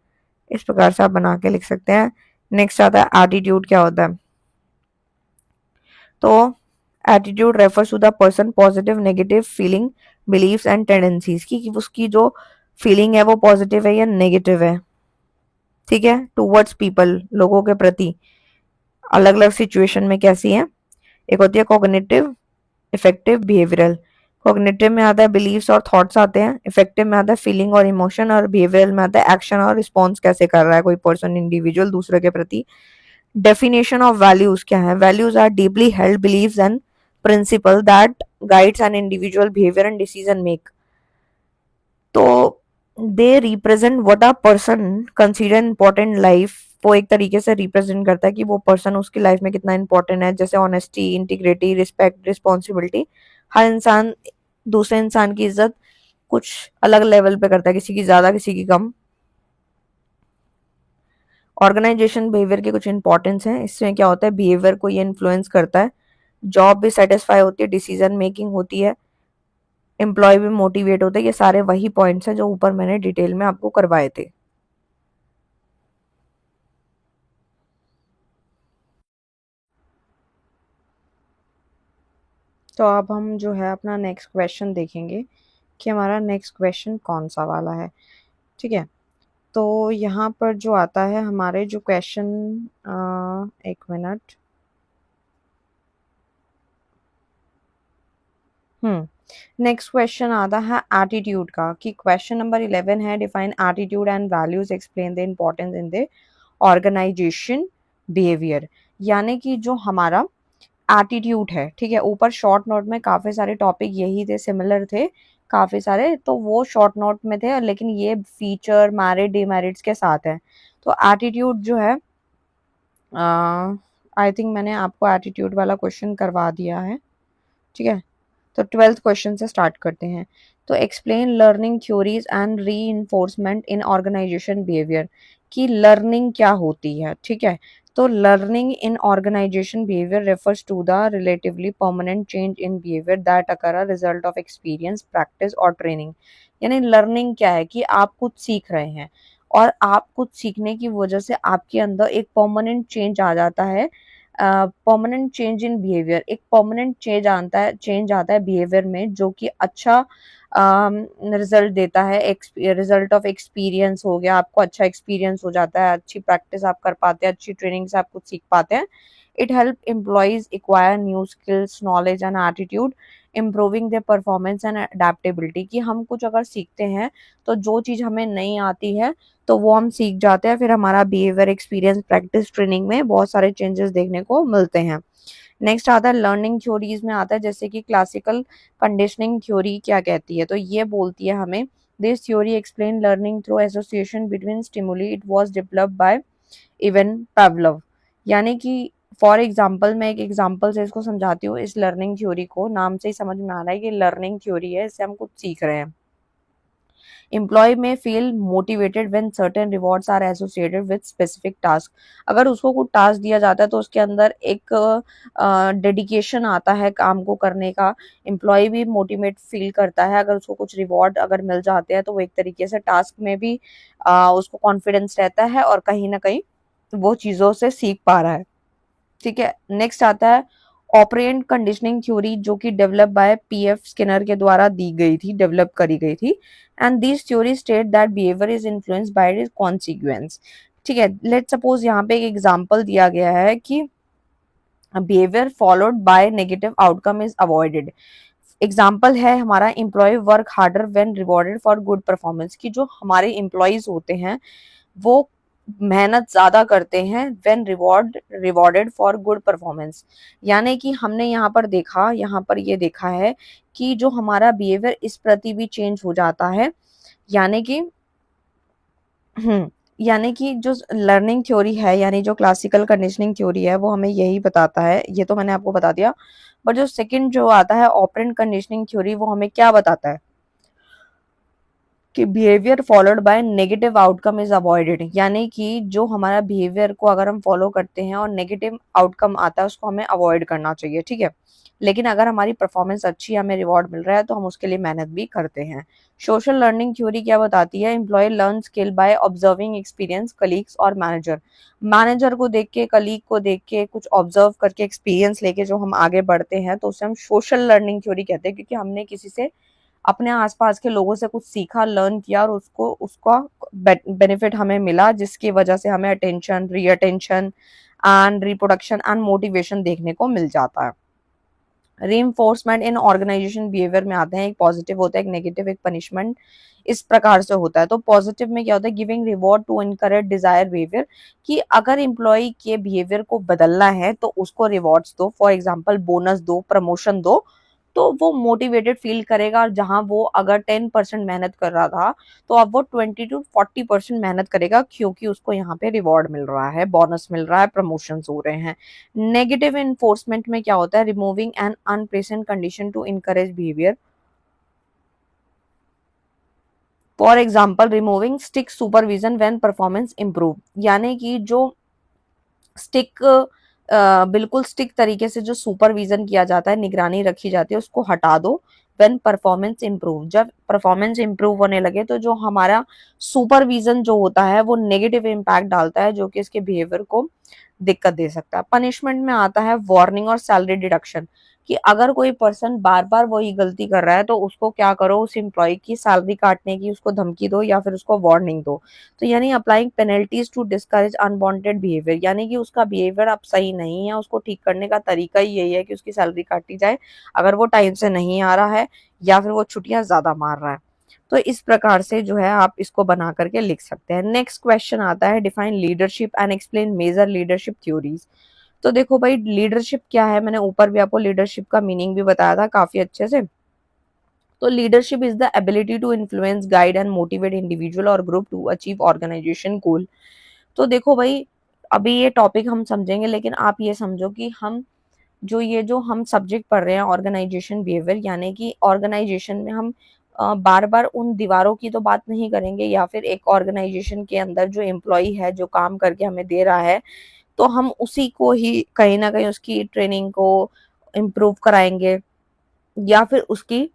इस प्रकार से आप बना के लिख सकते हैं। नेक्स्ट आता है एटीट्यूड। क्या होता है, तो attitude refers to the person positive negative feeling believes and tendencies की, कि उसकी जो फीलिंग है वो पॉजिटिव है या नेगेटिव है, ठीक है, टूवर्ड्स पीपल, लोगों के प्रति, अलग अलग सिचुएशन में कैसी है। एक होती है कॉग्निटिव, इफेक्टिव, बिहेवियरल। कॉग्निटिव में आता है बिलीव्स और थॉट्स आते हैं, इफेक्टिव में आता है फीलिंग और इमोशन, और बिहेवियरल में आता है एक्शन और रिस्पॉन्स कैसे कर रहा है कोई पर्सन, इंडिविजुअल, दूसरे के प्रति। Definition of values क्या है, values are deeply held beliefs and principle that guides an individual behavior and decision make. तो they represent what a person consider important life, वो एक तरीके से रिप्रेजेंट करता है कि वो पर्सन उसकी लाइफ में कितना इंपॉर्टेंट है, जैसे ऑनेस्टी, इंटीग्रिटी, रिस्पेक्ट, रिस्पॉन्सिबिलिटी। हर इंसान दूसरे इंसान की इज्जत कुछ अलग लेवल पे करता है, किसी की ज्यादा किसी की कम। ऑर्गेनाइजेशन बिहेवियर के कुछ इंपॉर्टेंस हैं, इसमें क्या होता है, बिहेवियर को ये इन्फ्लुएंस करता है, जॉब भी सेटिस्फाई होती है, डिसीजन मेकिंग होती है, एम्प्लॉय भी मोटिवेट होता है। ये सारे वही पॉइंट्स हैं जो ऊपर मैंने डिटेल में आपको करवाए थे। तो अब हम जो है अपना नेक्स्ट क्वेश्चन देखेंगे कि हमारा नेक्स्ट क्वेश्चन कौन सा वाला है। ठीक है, तो यहाँ पर जो आता है हमारे जो क्वेश्चन, एक मिनट। नेक्स्ट क्वेश्चन आता है एटीट्यूड का, कि क्वेश्चन नंबर 11 है, define attitude and values, explain the importance in the organization behaviour. यानी कि जो हमारा एटीट्यूड है, ठीक है, ऊपर शॉर्ट नोट में काफी सारे टॉपिक यही थे, सिमिलर थे काफी सारे, तो वो शॉर्ट नोट में थे, लेकिन ये फीचर मेरिट डिमेरिट्स के साथ है। तो एटीट्यूड जो है, आई थिंक मैंने आपको एटीट्यूड वाला क्वेश्चन करवा दिया है। ठीक है, तो 12th क्वेश्चन से स्टार्ट करते हैं। तो explain learning theories and reinforcement in organization behaviour, कि लर्निंग क्या होती है। ठीक है, तो learning in organization behaviour refers to the relatively permanent change in behaviour that occur a result of experience, practice और ट्रेनिंग। यानी लर्निंग क्या है, कि आप कुछ सीख रहे हैं और आप कुछ सीखने की वजह से आपके अंदर एक परमानेंट चेंज आ जाता है। परमानेंट चेंज इन बिहेवियर, एक परमानेंट चेंज आता है बिहेवियर में, जो कि अच्छा रिजल्ट देता है। रिजल्ट ऑफ एक्सपीरियंस हो गया, आपको अच्छा एक्सपीरियंस हो जाता है, अच्छी प्रैक्टिस आप कर पाते हैं, अच्छी ट्रेनिंग से आप कुछ सीख पाते हैं। It help employees acquire new skills, knowledge and attitude, improving the performance and adaptability. कि हम कुछ अगर सीखते हैं तो जो चीज हमें नहीं आती है तो वो हम सीख जाते हैं, फिर हमारा बिहेवियर, एक्सपीरियंस, प्रैक्टिस, ट्रेनिंग में बहुत सारे चेंजेस देखने को मिलते हैं। नेक्स्ट आता है लर्निंग थ्योरीज में आता है, जैसे कि क्लासिकल कंडीशनिंग थ्योरी क्या कहती है, तो ये बोलती है हमें, this theory explain learning through association between stimuli, it was developed by even Pavlov. यानी कि फॉर एग्जाम्पल, मैं एक एग्जाम्पल से इसको समझाती हूँ। इस लर्निंग थ्योरी को नाम से ही समझ में आ रहा है कि लर्निंग थ्योरी है, इससे हम कुछ सीख रहे हैं। एम्प्लॉय में feel motivated when certain rewards are associated with specific task. अगर उसको कुछ टास्क दिया जाता है तो उसके अंदर एक डेडिकेशन आता है काम को करने का। एम्प्लॉय भी मोटिवेट फील करता है अगर उसको कुछ रिवॉर्ड अगर मिल जाते हैं, तो वो एक तरीके से टास्क में भी उसको कॉन्फिडेंस रहता है और कहीं ना कहीं वो चीजों से सीख पा रहा है। ठीक है, नेक्स्ट आता है ऑपरेंट कंडीशनिंग थ्योरी, जो कि डेवलप बाय पीएफ स्किनर के द्वारा दी गई थी, डेवलप करी गई थी। And this theory state that behaviour is influenced by it's consequence. ठीक है, लेट सपोज यहाँ पे एक एग्जांपल दिया गया है कि behaviour followed by negative outcome is avoided. Example है हमारा, employ work harder when rewarded for good performance. की जो हमारे एम्प्लॉयज होते हैं वो मेहनत ज्यादा करते हैं when rewarded for good performance. यानी कि हमने यहाँ पर ये देखा है कि जो हमारा बिहेवियर इस प्रति भी चेंज हो जाता है। यानी कि यानी कि जो लर्निंग थ्योरी है, यानी जो क्लासिकल कंडीशनिंग थ्योरी है, वो हमें यही बताता है। ये तो मैंने आपको बता दिया, बट जो सेकंड जो आता है ऑपरेंट कंडीशनिंग थ्योरी, वो हमें क्या बताता है कि behaviour followed by negative outcome is avoided. यानी कि जो हमारा बिहेवियर को अगर हम फॉलो करते हैं और नेगेटिव आउटकम आता है, उसको हमें अवॉइड करना चाहिए। ठीक है, लेकिन अगर हमारी परफॉर्मेंस अच्छी है, हमें रिवॉर्ड मिल रहा है, तो हम उसके लिए मेहनत भी करते हैं। सोशल लर्निंग थ्योरी क्या बताती है, employ learn skill by observing experience, colleagues और मैनेजर। मैनेजर को देख के, कलीग को देख के, कुछ ऑब्जर्व करके, एक्सपीरियंस लेके जो हम आगे बढ़ते हैं, तो उसे हम सोशल लर्निंग थ्योरी कहते हैं, क्योंकि हमने किसी से, अपने आसपास के लोगों से कुछ सीखा, लर्न किया और उसको उसका बेनिफिट हमें मिला, जिसकी वजह से हमें अटेंशन, री attention and reproduction and motivation देखने को मिल जाता है। रीइंफोर्समेंट इन ऑर्गेनाइजेशन बिहेवियर में आते हैं, एक पॉजिटिव होता है, एक नेगेटिव, एक पनिशमेंट। इस प्रकार से होता है। तो पॉजिटिव में क्या होता है, giving reward to encourage desire behaviour, कि अगर एम्प्लॉय के बिहेवियर को बदलना है तो उसको रिवॉर्ड्स दो, फॉर एग्जांपल बोनस दो, प्रमोशन दो, तो वो मोटिवेटेड फील करेगा। और जहां वो अगर 10% मेहनत कर रहा था, तो अब वो 20 to 40% मेहनत करेगा, क्योंकि उसको यहाँ पे रिवॉर्ड मिल रहा है, बोनस मिल रहा है, प्रमोशन हो रहे हैं। नेगेटिव इन्फोर्समेंट में क्या होता है, removing an unpleasant condition to encourage behaviour, for example removing strict supervision when performance improve. यानी कि जो स्टिक, बिल्कुल स्टिक तरीके से जो सुपरविजन किया जाता है, निगरानी रखी जाती है, उसको हटा दो। व्हेन परफॉर्मेंस इंप्रूव, जब परफॉर्मेंस इंप्रूव होने लगे, तो जो हमारा सुपरविजन जो होता है वो नेगेटिव इम्पैक्ट डालता है, जो कि इसके बिहेवियर को दिक्कत दे सकता है। पनिशमेंट में आता है वार्निंग और सैलरी डिडक्शन। कि अगर कोई पर्सन बार बार वही गलती कर रहा है तो उसको क्या करो, उस एम्प्लॉय की सैलरी काटने की उसको धमकी दो या फिर उसको वार्निंग दो। तो यानी applying penalties to discourage unwanted behaviour, यानी कि उसका बिहेवियर अब सही नहीं है, उसको ठीक करने का तरीका ही यही है कि उसकी सैलरी काटी जाए अगर वो टाइम से नहीं आ रहा है या फिर वो छुट्टियां ज्यादा मार रहा है। तो इस प्रकार से जो है आप इसको बना करके लिख सकते हैं। नेक्स्ट क्वेश्चन आता है, define leadership and explain major leadership theories. तो देखो भाई, लीडरशिप क्या है, मैंने ऊपर भी आपको लीडरशिप का मीनिंग भी बताया था काफी अच्छे से। तो leadership is the ability to influence, guide and motivate individual और group to achieve organisation goal. तो देखो भाई, अभी ये टॉपिक हम समझेंगे, लेकिन आप ये समझो कि ये जो हम सब्जेक्ट पढ़ रहे हैं ऑर्गेनाइजेशन बिहेवियर, यानी कि ऑर्गेनाइजेशन में हम बार बार उन दीवारों की तो बात नहीं करेंगे, या फिर एक ऑर्गेनाइजेशन के अंदर जो एम्प्लॉय है जो काम करके हमें दे रहा है, तो हम उसी को ही कहीं ना कहीं उसकी ट्रेनिंग को इम्प्रूव कराएंगे या फिर उसकी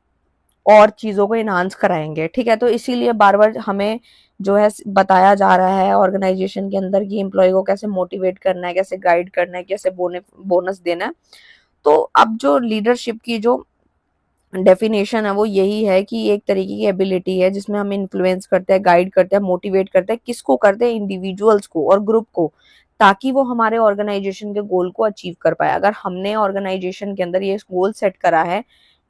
और चीजों को इनहांस कराएंगे। ठीक है, तो इसीलिए बार बार हमें जो है बताया जा रहा है ऑर्गेनाइजेशन के अंदर कि एम्प्लॉय को कैसे मोटिवेट करना है, कैसे गाइड करना है, कैसे बोनस देना है। तो अब जो लीडरशिप की जो डेफिनेशन है वो यही है कि एक तरीके की एबिलिटी है जिसमें हम इन्फ्लुएंस करते हैं, गाइड करते हैं, मोटिवेट करते हैं। किसको करते हैं? इंडिविजुअल्स को और ग्रुप को, ताकि वो हमारे ऑर्गेनाइजेशन के गोल को अचीव कर पाए। अगर हमने ऑर्गेनाइजेशन के अंदर ये गोल सेट करा है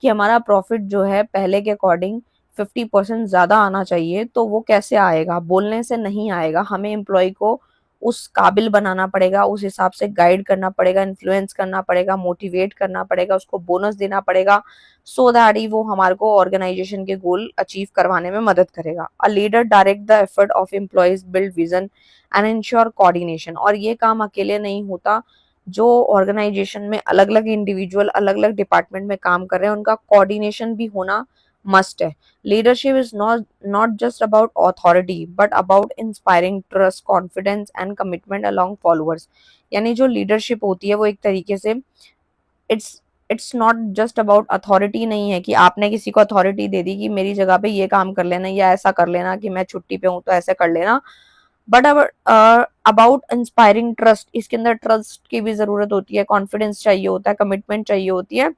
कि हमारा प्रॉफिट जो है पहले के अकॉर्डिंग 50% ज्यादा आना चाहिए, तो वो कैसे आएगा? बोलने से नहीं आएगा। हमें एम्प्लॉय को उस काबिल बनाना पड़ेगा, उस हिसाब से गाइड करना पड़ेगा, इन्फ्लुएंस करना पड़ेगा, मोटिवेट करना पड़ेगा, उसको बोनस देना पड़ेगा, सो दैट ही वो हमारे को ऑर्गेनाइजेशन के गोल अचीव करवाने में मदद करेगा। A leader direct the effort of employees, build vision and ensure coordination. और ये काम अकेले नहीं होता, जो ऑर्गेनाइजेशन में अलग अलग इंडिविजुअल अलग अलग डिपार्टमेंट में काम कर रहे हैं उनका कोऑर्डिनेशन भी होना मस्ट है। Leadership is not just about authority but about inspiring trust, confidence and commitment along followers. यानी जो लीडरशिप होती है वो एक तरीके से it's it's not just about authority नहीं है कि आपने किसी को अथॉरिटी दे दी कि मेरी जगह पे ये काम कर लेना या ऐसा कर लेना, कि मैं छुट्टी पे हूं तो ऐसे कर लेना। बट अबाउट इंस्पायरिंग ट्रस्ट, इसके अंदर ट्रस्ट की भी जरूरत होती है, कॉन्फिडेंस चाहिए होता है, कमिटमेंट चाहिए होती है।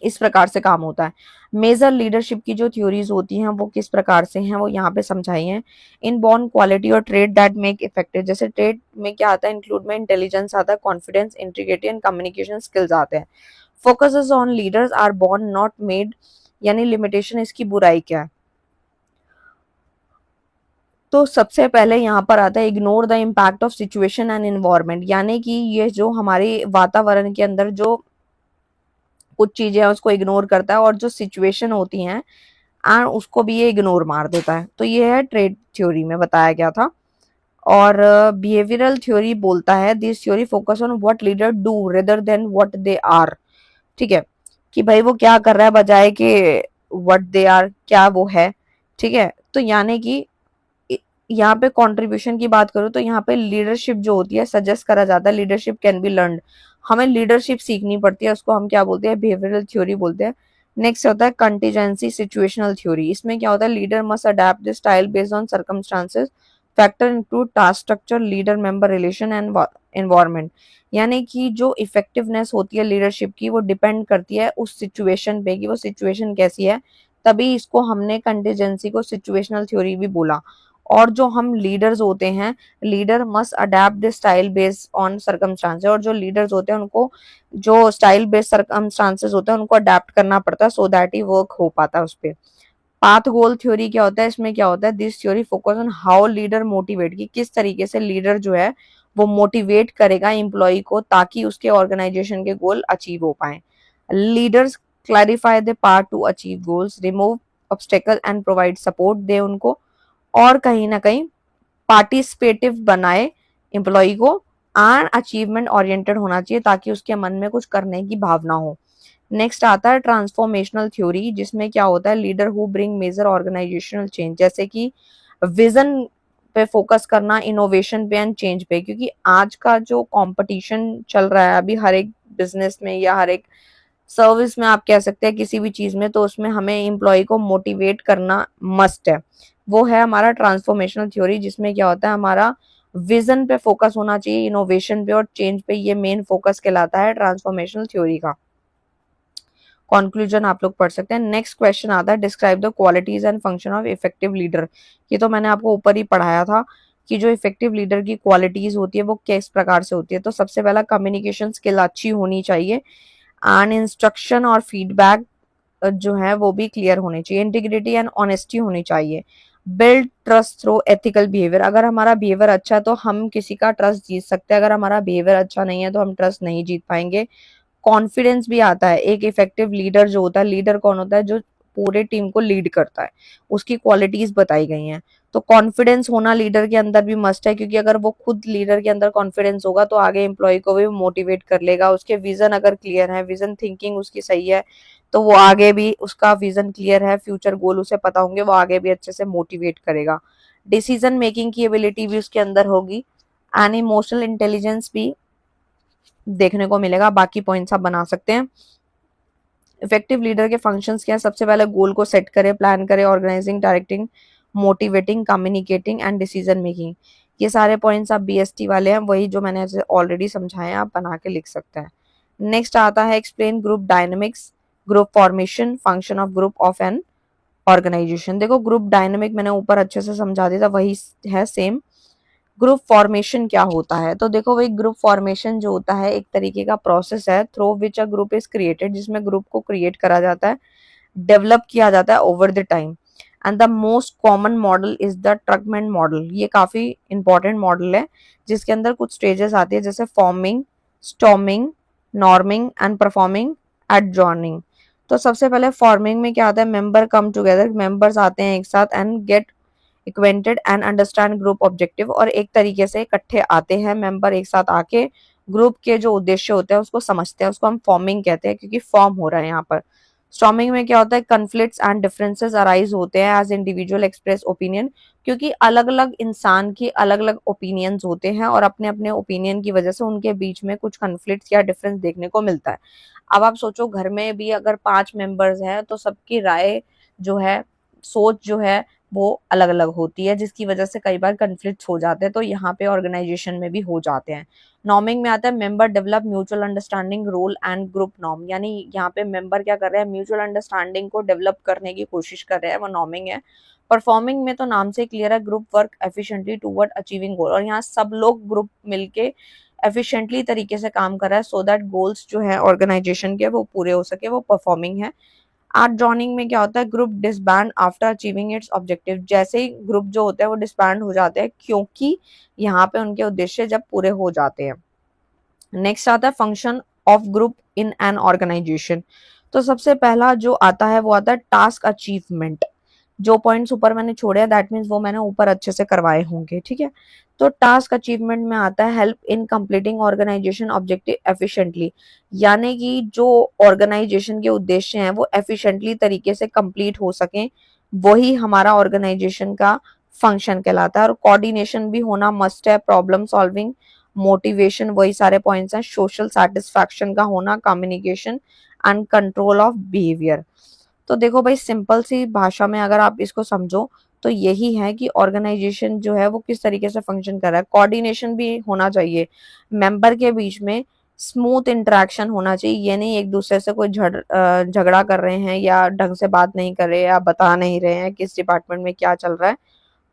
इस प्रकार से काम होता है। मेजर लीडरशिप की जो थ्योरीज होती हैं वो किस प्रकार से हैं वो यहाँ पे समझाई हैं। इन बॉर्न क्वालिटी और ट्रेड दैट मेक इफेक्टिव, जैसे ट्रेड में क्या आता है, इंक्लूड में इंटेलिजेंस आता है, confidence, integrity and communication skills आते हैं। Focuses on leaders are born not made, यानी लिमिटेशन इसकी बुराई क्या है? तो सबसे पहले यहाँ पर आता है ignore the impact of situation and environment, यानी कि ये जो हमारे वातावरण के अंदर जो कुछ चीजें हैं उसको इग्नोर करता है, और जो सिचुएशन होती हैं एंड उसको भी ये इग्नोर मार देता है। तो ये है ट्रेड थ्योरी में बताया गया था। और बिहेवियरल थ्योरी बोलता है, this theory focus on what leader do rather than what they are. ठीक है, कि भाई वो क्या कर रहा है बजाय के व्हाट दे आर, क्या वो है। ठीक है, तो यानी कि यहाँ पे कंट्रीब्यूशन की बात करूँ तो यहाँ पे लीडरशिप जो होती है सजेस्ट करा जाता है, लीडरशिप कैन बी लर्नड। हमें लीडरशिप सीखनी पड़ती है, उसको हम क्या बोलते हैं? बिहेवियरल थ्योरी बोलते हैं। नेक्स्ट होता है कंटीजेंसी सिचुएशनल थ्योरी। इसमें क्या होता है? Leader must adapt the style based on circumstances, factor include task structure, leader member relation and environment. यानी कि जो इफेक्टिवनेस होती है लीडरशिप की वो डिपेंड करती है उस सिचुएशन पे कि वो सिचुएशन कैसी है। तभी इसको हमने कंटीजेंसी को सिचुएशनल थ्योरी भी बोला। और जो हम लीडर्स होते हैं, leader must adapt the style based on circumstances, और जो लीडर्स होते हैं उनको जो स्टाइल बेस्ड सर्कमस्टांसेस होते हैं उनको अडेप्ट करना पड़ता है, सो दैट ही वर्क हो पाता है उस पर। पाथ गोल थ्योरी क्या होता है? इसमें क्या होता है? This theory focus on how leader motivate, कि किस तरीके से लीडर जो है वो मोटिवेट करेगा एम्प्लॉय को ताकि उसके ऑर्गेनाइजेशन के गोल अचीव हो पाए। Leaders clarify the path to achieve goals, remove obstacle and provide support, दे उनको, और कहीं ना कहीं पार्टिसिपेटिव बनाए एम्प्लॉय को, एंड अचीवमेंट ओरिएंटेड होना चाहिए ताकि उसके मन में कुछ करने की भावना हो। नेक्स्ट आता है ट्रांसफॉर्मेशनल थ्योरी, जिसमें क्या होता है? Leader who bring major organizational change, जैसे कि विजन पे फोकस करना, इनोवेशन पे एंड चेंज पे। क्योंकि आज का जो कंपटीशन चल रहा है अभी हर एक बिजनेस में या हर एक सर्विस में, आप कह सकते हैं किसी भी चीज में, तो उसमें हमें एम्प्लॉय को मोटिवेट करना मस्ट है। वो है हमारा ट्रांसफॉर्मेशनल थ्योरी, जिसमें क्या होता है? हमारा विजन पे फोकस होना चाहिए, इनोवेशन पे और चेंज पे। ये मेन फोकस कहलाता है ट्रांसफॉर्मेशनल थ्योरी का। कंक्लूजन आप लोग पढ़ सकते हैं। नेक्स्ट क्वेश्चन आता है describe the qualities and function of effective leader. ये तो मैंने आपको ऊपर ही पढ़ाया था कि जो इफेक्टिव लीडर की क्वालिटीज होती है वो किस प्रकार से होती है। तो सबसे पहला कम्युनिकेशन स्किल अच्छी होनी चाहिए एंड इंस्ट्रक्शन और फीडबैक जो है वो भी क्लियर होनी चाहिए। इंटीग्रिटी एंड ऑनेस्टी होनी चाहिए। Build trust through ethical behaviour. अगर हमारा बिहेवियर अच्छा है तो हम किसी का ट्रस्ट जीत सकते हैं, अगर हमारा बिहेवियर अच्छा नहीं है तो हम ट्रस्ट नहीं जीत पाएंगे। कॉन्फिडेंस भी आता है। एक इफेक्टिव लीडर जो होता है, लीडर कौन होता है, जो पूरे टीम को लीड करता है, उसकी क्वालिटीज बताई गई हैं। तो कॉन्फिडेंस होना लीडर के अंदर भी मस्ट है, क्योंकि अगर वो खुद लीडर के अंदर कॉन्फिडेंस होगा तो आगे एम्प्लॉय को भी मोटिवेट कर लेगा। उसके विजन अगर क्लियर है, विजन थिंकिंग उसकी सही है, तो वो आगे भी, उसका विजन क्लियर है, फ्यूचर गोल उसे पता होंगे, वो आगे भी अच्छे से मोटिवेट करेगा। डिसीजन मेकिंग की एबिलिटी भी उसके अंदर होगी एंड इमोशनल इंटेलिजेंस भी देखने को मिलेगा। बाकी पॉइंट्स आप बना सकते हैं। इफेक्टिव लीडर के फंक्शंस क्या है? सबसे पहले गोल को सेट करे, प्लान करे, organizing, directing, motivating, communicating and decision making. ये सारे पॉइंट्स आप बीएसटी वाले हैं, वही जो मैंने ऑलरेडी समझाए हैं, आप बना के लिख सकते हैं। नेक्स्ट आता है explain group dynamics, group formation, function of group of an organization. देखो ग्रुप डायनेमिक मैंने ऊपर अच्छे से समझा दिया था, वही है सेम। ग्रुप फॉर्मेशन क्या होता है? तो देखो वही ग्रुप फॉर्मेशन जो होता है एक तरीके का प्रोसेस है through which a group is created, जिसमें ग्रुप को क्रिएट करा जाता है, डेवलप किया जाता है over the time. And the most common model is the Tuckman model. ये काफी इंपॉर्टेंट मॉडल है जिसके अंदर कुछ स्टेजेस आती है, जैसे forming, storming, norming and performing, adjourning. तो सबसे पहले फॉर्मिंग में क्या आता है? मेंबर कम टुगेदर, मेंबर्स आते हैं एक साथ and get acquainted and understand group objective. और एक तरीके से इकट्ठे आते हैं मेंबर एक साथ आके, ग्रुप के जो उद्देश्य होते हैं उसको समझते हैं, उसको हम फॉर्मिंग कहते हैं, क्योंकि फॉर्म हो रहा है यहाँ पर। स्टॉर्मिंग में क्या होता है? कन्फ्लिक्ट्स एंड डिफरेंसेस अराइज होते हैं एज इंडिविजुअल एक्सप्रेस ओपिनियन, क्योंकि अलग अलग इंसान की अलग अलग ओपिनियंस होते हैं और अपने अपने ओपिनियन की वजह से उनके बीच में कुछ कन्फ्लिक्ट्स या डिफरेंस देखने को मिलता है। अब आप सोचो घर में भी अगर 5 मेंबर्स हैं तो सबकी राय जो है, सोच जो है वो अलग अलग होती है, जिसकी वजह से कई बार कन्फ्लिक्ट हो जाते हैं। तो यहाँ पे ऑर्गेनाइजेशन में भी हो जाते हैं। नॉर्मिंग में आता है member develop mutual understanding role and group norm, यानी यहाँ पे मेंबर क्या कर रहे हैं? म्यूचुअल अंडरस्टैंडिंग को डेवलप करने की कोशिश कर रहे हैं, वो नॉर्मिंग है। परफॉर्मिंग में तो नाम से क्लियर है, group work efficiently toward achieving goal, और यहाँ सब लोग ग्रुप मिलके एफिशिएंटली तरीके से काम कर रहा है सो दैट गोल्स जो है ऑर्गेनाइजेशन के वो पूरे हो सके, वो परफॉर्मिंग है। आर्ट जॉइनिंग में क्या होता है? Group disband after achieving it's objective, जैसे ही ग्रुप जो होते हैं वो डिसबैंड हो जाते हैं क्योंकि यहाँ पे उनके उद्देश्य जब पूरे हो जाते हैं। नेक्स्ट आता है function of group in an organization. तो सबसे पहला जो आता है वो आता है टास्क अचीवमेंट। जो पॉइंट्स ऊपर मैंने छोड़े हैं दैट मीन्स वो मैंने ऊपर अच्छे से करवाए होंगे, ठीक है। तो टास्क अचीवमेंट में आता है help in completing organisation objective efficiently, यानी कि जो ऑर्गेनाइजेशन के उद्देश्य हैं वो एफिशिएंटली तरीके से कंप्लीट हो सकें, वही हमारा ऑर्गेनाइजेशन का फंक्शन कहलाता है। और कोऑर्डिनेशन भी होना मस्ट है, प्रॉब्लम सॉल्विंग, मोटिवेशन, वही सारे पॉइंट्स हैं। सोशल सेटिस्फैक्शन का होना, communication and control of behaviour. तो देखो भाई सिंपल सी भाषा में अगर आप इसको समझो तो यही है कि ऑर्गेनाइजेशन जो है वो किस तरीके से फंक्शन कर रहा है। कोऑर्डिनेशन भी होना चाहिए, मेंबर के बीच में स्मूथ इंटरेक्शन होना चाहिए, ये नहीं एक दूसरे से कोई झगड़ा कर रहे हैं या ढंग से बात नहीं कर रहे हैं या बता नहीं रहे हैं किस डिपार्टमेंट में क्या चल रहा है।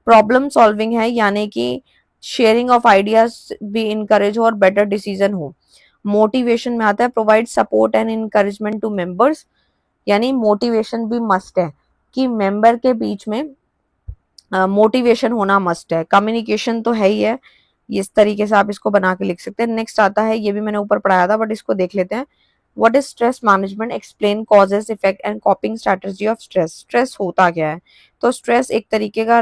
प्रॉब्लम सॉल्विंग है, यानी कि शेयरिंग ऑफ आइडियाज भी इनकरेज हो और बेटर डिसीजन हो। मोटिवेशन में आता है provide support and encouragement to members, यानी मोटिवेशन भी मस्ट है कि मेंबर के बीच में मोटिवेशन होना मस्ट है। कम्युनिकेशन तो है ही है, इस तरीके से आप इसको बना के लिख सकते हैं। नेक्स्ट आता है, ये भी मैंने ऊपर पढ़ाया था बट इसको देख लेते हैं। What is stress management, explain causes effect and coping strategy of stress. Stress होता क्या है? तो स्ट्रेस एक तरीके का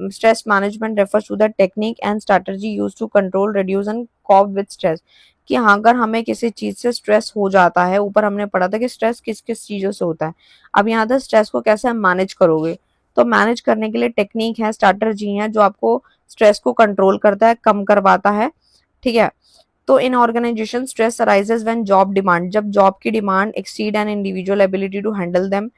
stress management refers to the technique and strategy use to control, reduce and cope with stress. कि हाँ अगर हमें किसी चीज से स्ट्रेस हो जाता है, ऊपर हमने पढ़ा था कि स्ट्रेस किस किस चीजों से होता है, अब यहाँ पर स्ट्रेस को कैसे हम मैनेज करोगे। तो मैनेज करने के लिए टेक्निक है, स्ट्रैटेजी है जो आपको स्ट्रेस को कंट्रोल करता है, कम करवाता है, ठीक है। तो in organisation stress arises when job demand, जब जॉब की demand exceed an individual ability to handle them.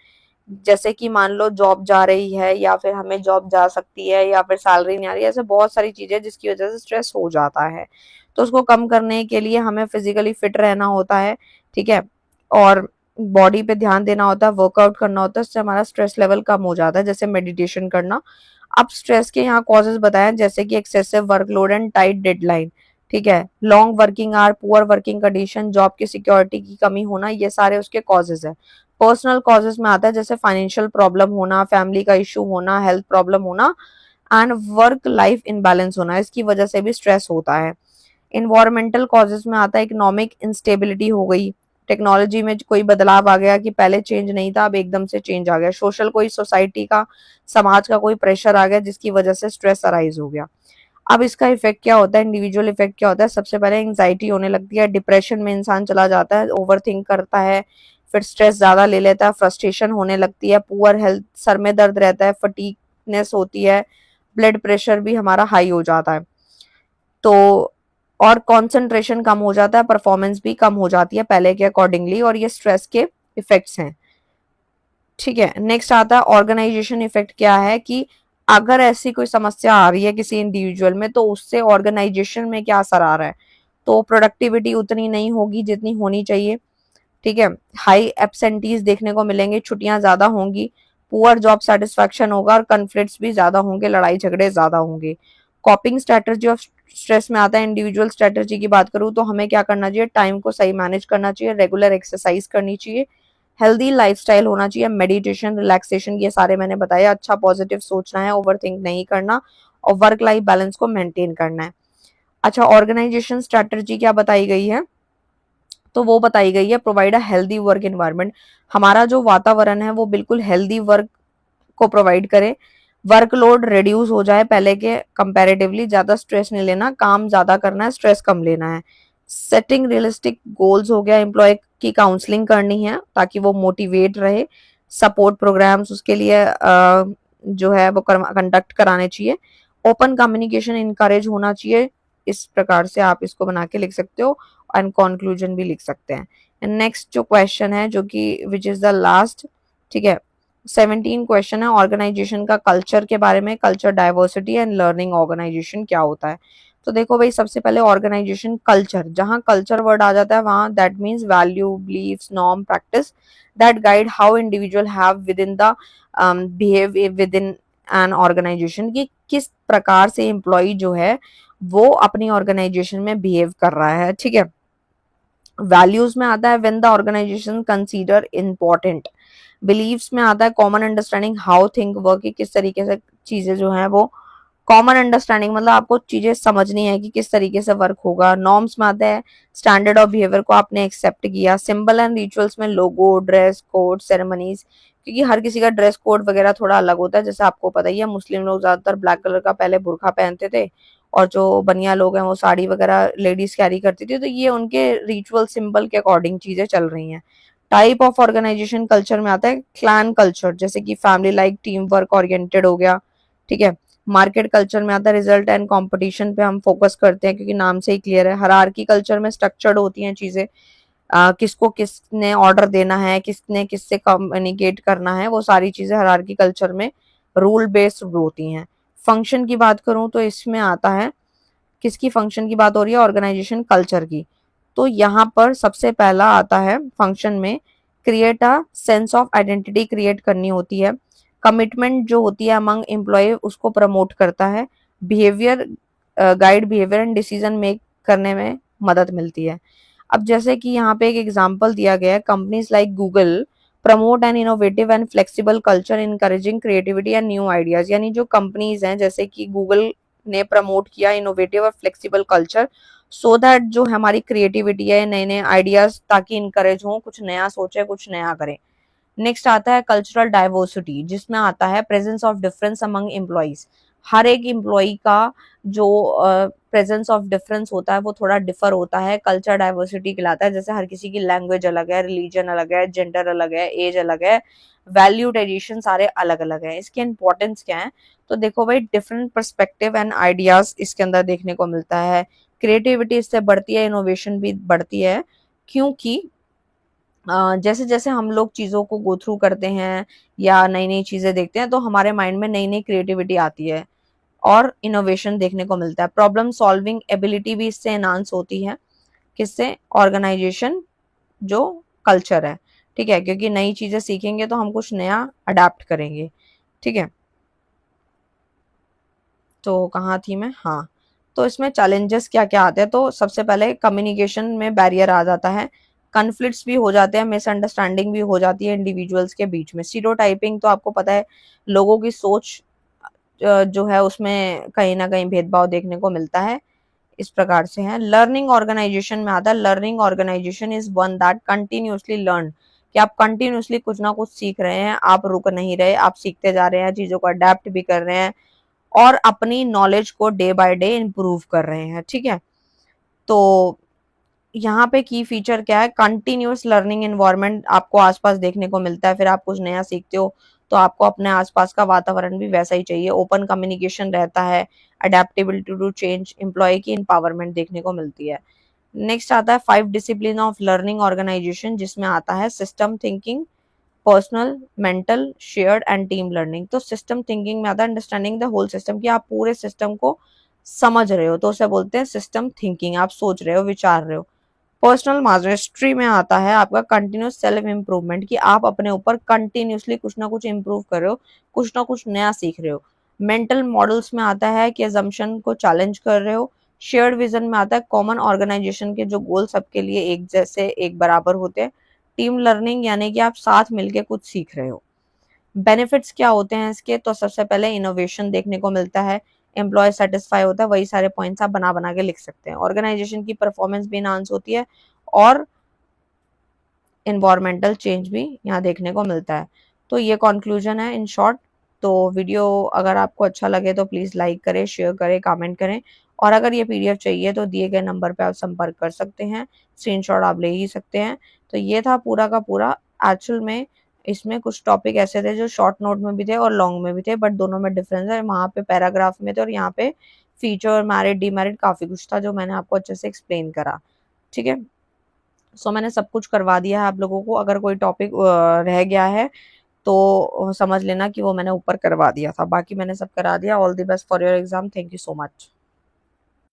जैसे कि मान लो जॉब जा रही है या फिर हमें जॉब जा सकती है या फिर सैलरी नहीं आ रही है, ऐसे बहुत सारी चीजें जिसकी वजह से स्ट्रेस हो जाता है। तो उसको कम करने के लिए हमें फिजिकली फिट रहना होता है, ठीक है। और बॉडी पे ध्यान देना होता है, वर्कआउट करना होता है, इससे हमारा स्ट्रेस लेवल कम हो जाता है, जैसे मेडिटेशन करना। अब स्ट्रेस के यहाँ कॉजेज बताएं, जैसे कि excessive workload and tight deadline, ठीक है, long working hour, poor working condition, job की सिक्योरिटी की कमी होना, ये सारे उसके कॉजेज है। पर्सनल कॉजेज में आता है जैसे फाइनेंशियल प्रॉब्लम होना, फैमिली का इशू होना, हेल्थ प्रॉब्लम होना एंड वर्क लाइफ इनबैलेंस होना, इसकी वजह से भी स्ट्रेस होता है। इन्वायरमेंटल कॉजेज में आता है इकोनॉमिक इंस्टेबिलिटी हो गई, टेक्नोलॉजी में कोई बदलाव आ गया कि पहले चेंज नहीं था अब एकदम से चेंज आ गया, सोशल कोई सोसाइटी का, समाज का कोई प्रेशर आ गया जिसकी वजह से स्ट्रेस अराइज हो गया। अब इसका इफेक्ट क्या होता है, इंडिविजुअल इफेक्ट क्या होता है, सबसे पहले एंग्जाइटी होने लगती है, डिप्रेशन में इंसान चला जाता है, ओवर थिंक करता है, फिर स्ट्रेस ज्यादा ले लेता है, फ्रस्ट्रेशन होने लगती है, पुअर हेल्थ, सर में दर्द रहता है, फटीगनेस होती है, ब्लड प्रेशर भी हमारा हाई हो जाता है, तो और कंसंट्रेशन कम हो जाता है, परफॉर्मेंस भी कम हो जाती है पहले के अकॉर्डिंगली, और ये स्ट्रेस के इफेक्ट्स हैं। ठीक है, नेक्स्ट आता है ऑर्गेनाइजेशन इफेक्ट। क्या है कि अगर ऐसी कोई समस्या आ रही है किसी इंडिविजुअल में तो उससे ऑर्गेनाइजेशन में क्या असर आ रहा है, तो प्रोडक्टिविटी उतनी नहीं होगी जितनी होनी चाहिए, ठीक है, हाई एब्सेंटीज देखने को मिलेंगे, छुट्टियां ज्यादा होंगी, पुअर जॉब सेटिस्फेक्शन होगा और कन्फ्लिक्ट्स भी ज्यादा होंगे, लड़ाई झगड़े ज्यादा होंगे। कॉपिंग स्ट्रेटजी ऑफ स्ट्रेस में आता है, इंडिविजुअल स्ट्रेटजी की बात करूँ तो हमें क्या करना चाहिए, टाइम को सही मैनेज करना चाहिए, रेगुलर एक्सरसाइज करनी चाहिए, हेल्दी लाइफस्टाइल होना चाहिए, मेडिटेशन, रिलैक्सेशन, ये सारे मैंने बताया, अच्छा पॉजिटिव सोचना है, ओवर थिंक नहीं करना, और वर्क लाइफ बैलेंस को मेंटेन करना है। अच्छा, ऑर्गेनाइजेशन स्ट्रेटजी क्या बताई गई है, तो वो बताई गई है provide a healthy work environment, हमारा जो वातावरण है वो बिल्कुल हेल्दी वर्क को प्रोवाइड करे, वर्कलोड रिड्यूस हो जाए पहले के कंपैरेटिवली, ज्यादा स्ट्रेस नहीं लेना, काम ज्यादा करना है, स्ट्रेस कम लेना है। सेटिंग रियलिस्टिक गोल्स हो गया, एम्प्लॉय की काउंसलिंग करनी है ताकि वो मोटिवेट रहे, सपोर्ट प्रोग्राम्स उसके लिए जो है वो कंडक्ट कराने चाहिए, ओपन कम्युनिकेशन इनकरेज होना चाहिए, इस प्रकार से आप इसको बना के लिख सकते हो एंड कंक्लूजन भी लिख सकते हैं। नेक्स्ट जो क्वेश्चन है जो कि विच इज द लास्ट, ठीक है, 17 क्वेश्चन है ऑर्गेनाइजेशन का कल्चर के बारे में, culture diversity and learning organisation क्या होता है। तो देखो भाई, सबसे पहले ऑर्गेनाइजेशन कल्चर, जहां कल्चर वर्ड आ जाता है वहां that means value, beliefs, norm, practice that guide how individual have within the behave within an organisation, की किस प्रकार से एम्प्लॉय जो है वो अपनी ऑर्गेनाइजेशन में बिहेव कर रहा है, ठीक है। वैल्यूज में आता है when the organisation consider important, beliefs में आता है common understanding how think work, किस तरीके से चीजें जो है वो कॉमन अंडरस्टैंडिंग, मतलब आपको चीजें समझनी है कि किस तरीके से वर्क होगा। नॉर्म्स में आता है स्टैंडर्ड ऑफ बिहेवियर को आपने एक्सेप्ट किया। सिंबल एंड रिचुअल्स में लोगो, ड्रेस कोड, सेरेमनीज, क्योंकि हर किसी का ड्रेस कोड वगैरह थोड़ा अलग होता है, जैसे आपको पता ही है मुस्लिम लोग ज्यादातर ब्लैक कलर का पहले बुरखा पहनते थे, और जो बनिया लोग हैं वो साड़ी वगैरह लेडीज कैरी करती थी, तो ये उनके रिचुअल सिंबल के अकॉर्डिंग चीजें चल रही हैं। टाइप ऑफ ऑर्गेनाइजेशन कल्चर में आता है क्लैन कल्चर, जैसे कि family like team work oriented हो गया, ठीक है। मार्केट कल्चर में आता है रिजल्ट एंड कंपटीशन पे हम फोकस करते हैं क्योंकि नाम से ही क्लियर है। हायरार्की कल्चर में स्ट्रक्चर्ड होती हैं चीजें, किसको किसने ऑर्डर देना है, किसने किससे कम्युनिकेट करना है, वो सारी चीजें हायरार्की कल्चर में रूल बेस्ड होती हैं। फंक्शन की बात करूं तो इसमें आता है, किसकी फंक्शन की बात हो रही है, ऑर्गेनाइजेशन कल्चर की, तो यहाँ पर सबसे पहला आता है फंक्शन में create a sense of identity create करनी होती है, कमिटमेंट जो होती है अमंग एम्प्लॉय उसको प्रमोट करता है, behaviour guide behaviour and decision make करने में मदद मिलती है। अब जैसे कि यहाँ पे एक एग्जांपल दिया गया है, companies like Google promote an innovative and flexible culture encouraging creativity and new ideas, यानी जो कंपनीज हैं जैसे कि गूगल ने प्रमोट किया इनोवेटिव और फ्लेक्सिबल कल्चर, सो दैट जो हमारी क्रिएटिविटी है, नए नए आइडियाज ताकि इनकरेज हो, कुछ नया सोचे, कुछ नया करें। नेक्स्ट आता है कल्चरल डाइवर्सिटी, जिसमें आता है presence of difference among employees, हर एक एम्प्लॉय का जो प्रेजेंस ऑफ डिफरेंस होता है वो थोड़ा डिफर होता है, कल्चर डाइवर्सिटी कहलाता है। जैसे हर किसी की लैंग्वेज अलग है, रिलीजन अलग है, जेंडर अलग है, एज अलग है, वैल्यू ट्रेडिशन सारे अलग अलग है। इसकी इंपॉर्टेंस क्या है, तो देखो भाई, डिफरेंट पर्सपेक्टिव एंड आइडियाज इसके अंदर देखने को मिलता है, क्रिएटिविटी इससे बढ़ती है, इनोवेशन भी बढ़ती है, क्योंकि जैसे जैसे हम लोग चीजों को गो थ्रू करते हैं या नई नई चीजें देखते हैं तो हमारे माइंड में नई नई क्रिएटिविटी आती है और इनोवेशन देखने को मिलता है। प्रॉब्लम सॉल्विंग एबिलिटी भी इससे एनहांस होती है, किससे, ऑर्गेनाइजेशन जो कल्चर है, ठीक है, क्योंकि नई चीजें सीखेंगे तो हम कुछ नया अडेप्ट करेंगे। ठीक है, तो कहाँ थी मैं, हाँ। तो इसमें चैलेंजेस क्या क्या आते हैं, तो सबसे पहले कम्युनिकेशन में बैरियर आ जाता है, कन्फ्लिक्ट्स भी हो जाते हैं, मिसअंडरस्टैंडिंग भी हो जाती है इंडिविजुअल्स के बीच में। स्टीरियोटाइपिंग तो आपको पता है, लोगों की सोच जो है उसमें कहीं ना कहीं भेदभाव देखने को मिलता है, इस प्रकार से है। लर्निंग ऑर्गेनाइजेशन में आता है, learning organisation is one that continuously learn, कि आप कंटिन्यूअसली कुछ ना कुछ सीख रहे हैं, आप रुक नहीं रहे, आप सीखते जा रहे हैं, चीजों को अडेप्ट भी कर रहे हैं और अपनी नॉलेज को डे बाय डे इम्प्रूव कर रहे हैं। ठीक है, तो यहाँ पे की फीचर क्या है, कंटिन्यूअस लर्निंग एनवायरनमेंट आपको आसपास देखने को मिलता है। फिर आप कुछ नया सीखते हो तो आपको अपने आसपास का वातावरण भी वैसा ही चाहिए, ओपन कम्युनिकेशन रहता है, अडेप्टेबिलिटी टू चेंज, एम्प्लॉय की एम्पावरमेंट देखने को मिलती है। नेक्स्ट आता है 5 डिसिप्लिन ऑफ लर्निंग ऑर्गेनाइजेशन, जिसमें आता है system thinking, personal, mental, shared and team learning. तो सिस्टम थिंकिंग में आता है अंडरस्टैंडिंग द होल सिस्टम, कि आप पूरे सिस्टम को समझ रहे हो, तो उसे बोलते हैं सिस्टम थिंकिंग, आप सोच रहे हो, विचार रहे हो। पर्सनल मास्टरी में आता है आपका कंटिन्यूस सेल्फ इम्प्रूवमेंट, कि आप अपने ऊपर कंटिन्यूसली कुछ ना कुछ इम्प्रूव कर रहे हो, कुछ ना कुछ नया सीख रहे हो। मेंटल मॉडल्स में आता है कि अजम्पशन को चैलेंज कर रहे हो। शेयर्ड विजन में आता है कॉमन ऑर्गेनाइजेशन के जो गोल सबके लिए एक जैसे एक बराबर होते हैं। टीम लर्निंग यानी कि आप साथ मिलके कुछ सीख रहे हो। बेनिफिट्स क्या होते हैं इसके, तो सबसे पहले इनोवेशन देखने को मिलता है, एम्प्लॉय सेटिस्फाई होता है, वही सारे पॉइंट्स आप बना बना के लिख सकते हैं। ऑर्गेनाइजेशन की परफॉर्मेंस भी इनहांस होती है और इन्वायरमेंटल चेंज भी यहाँ देखने को मिलता है। तो ये कंक्लूजन है इन शॉर्ट। तो वीडियो अगर आपको अच्छा लगे तो प्लीज़ लाइक करें, शेयर करें, कमेंट करें, और अगर ये पीडीएफ चाहिए तो दिए गए नंबर पे आप संपर्क कर सकते हैं, स्क्रीनशॉट आप ले ही सकते हैं। तो ये था पूरा का पूरा। एक्चुअल में इसमें कुछ टॉपिक ऐसे थे जो शॉर्ट नोट में भी थे और लॉन्ग में भी थे, बट दोनों में डिफरेंस है, वहाँ पे पैराग्राफ में थे और यहाँ पे फीचर, मेरिट, डीमेरिट काफ़ी कुछ था जो मैंने आपको अच्छे से एक्सप्लेन करा। ठीक है, सो मैंने सब कुछ करवा दिया है आप लोगों को। अगर कोई टॉपिक रह गया है तो समझ लेना कि वो मैंने ऊपर करवा दिया था, बाकी मैंने सब करा दिया। All the best for your exam, thank you so much.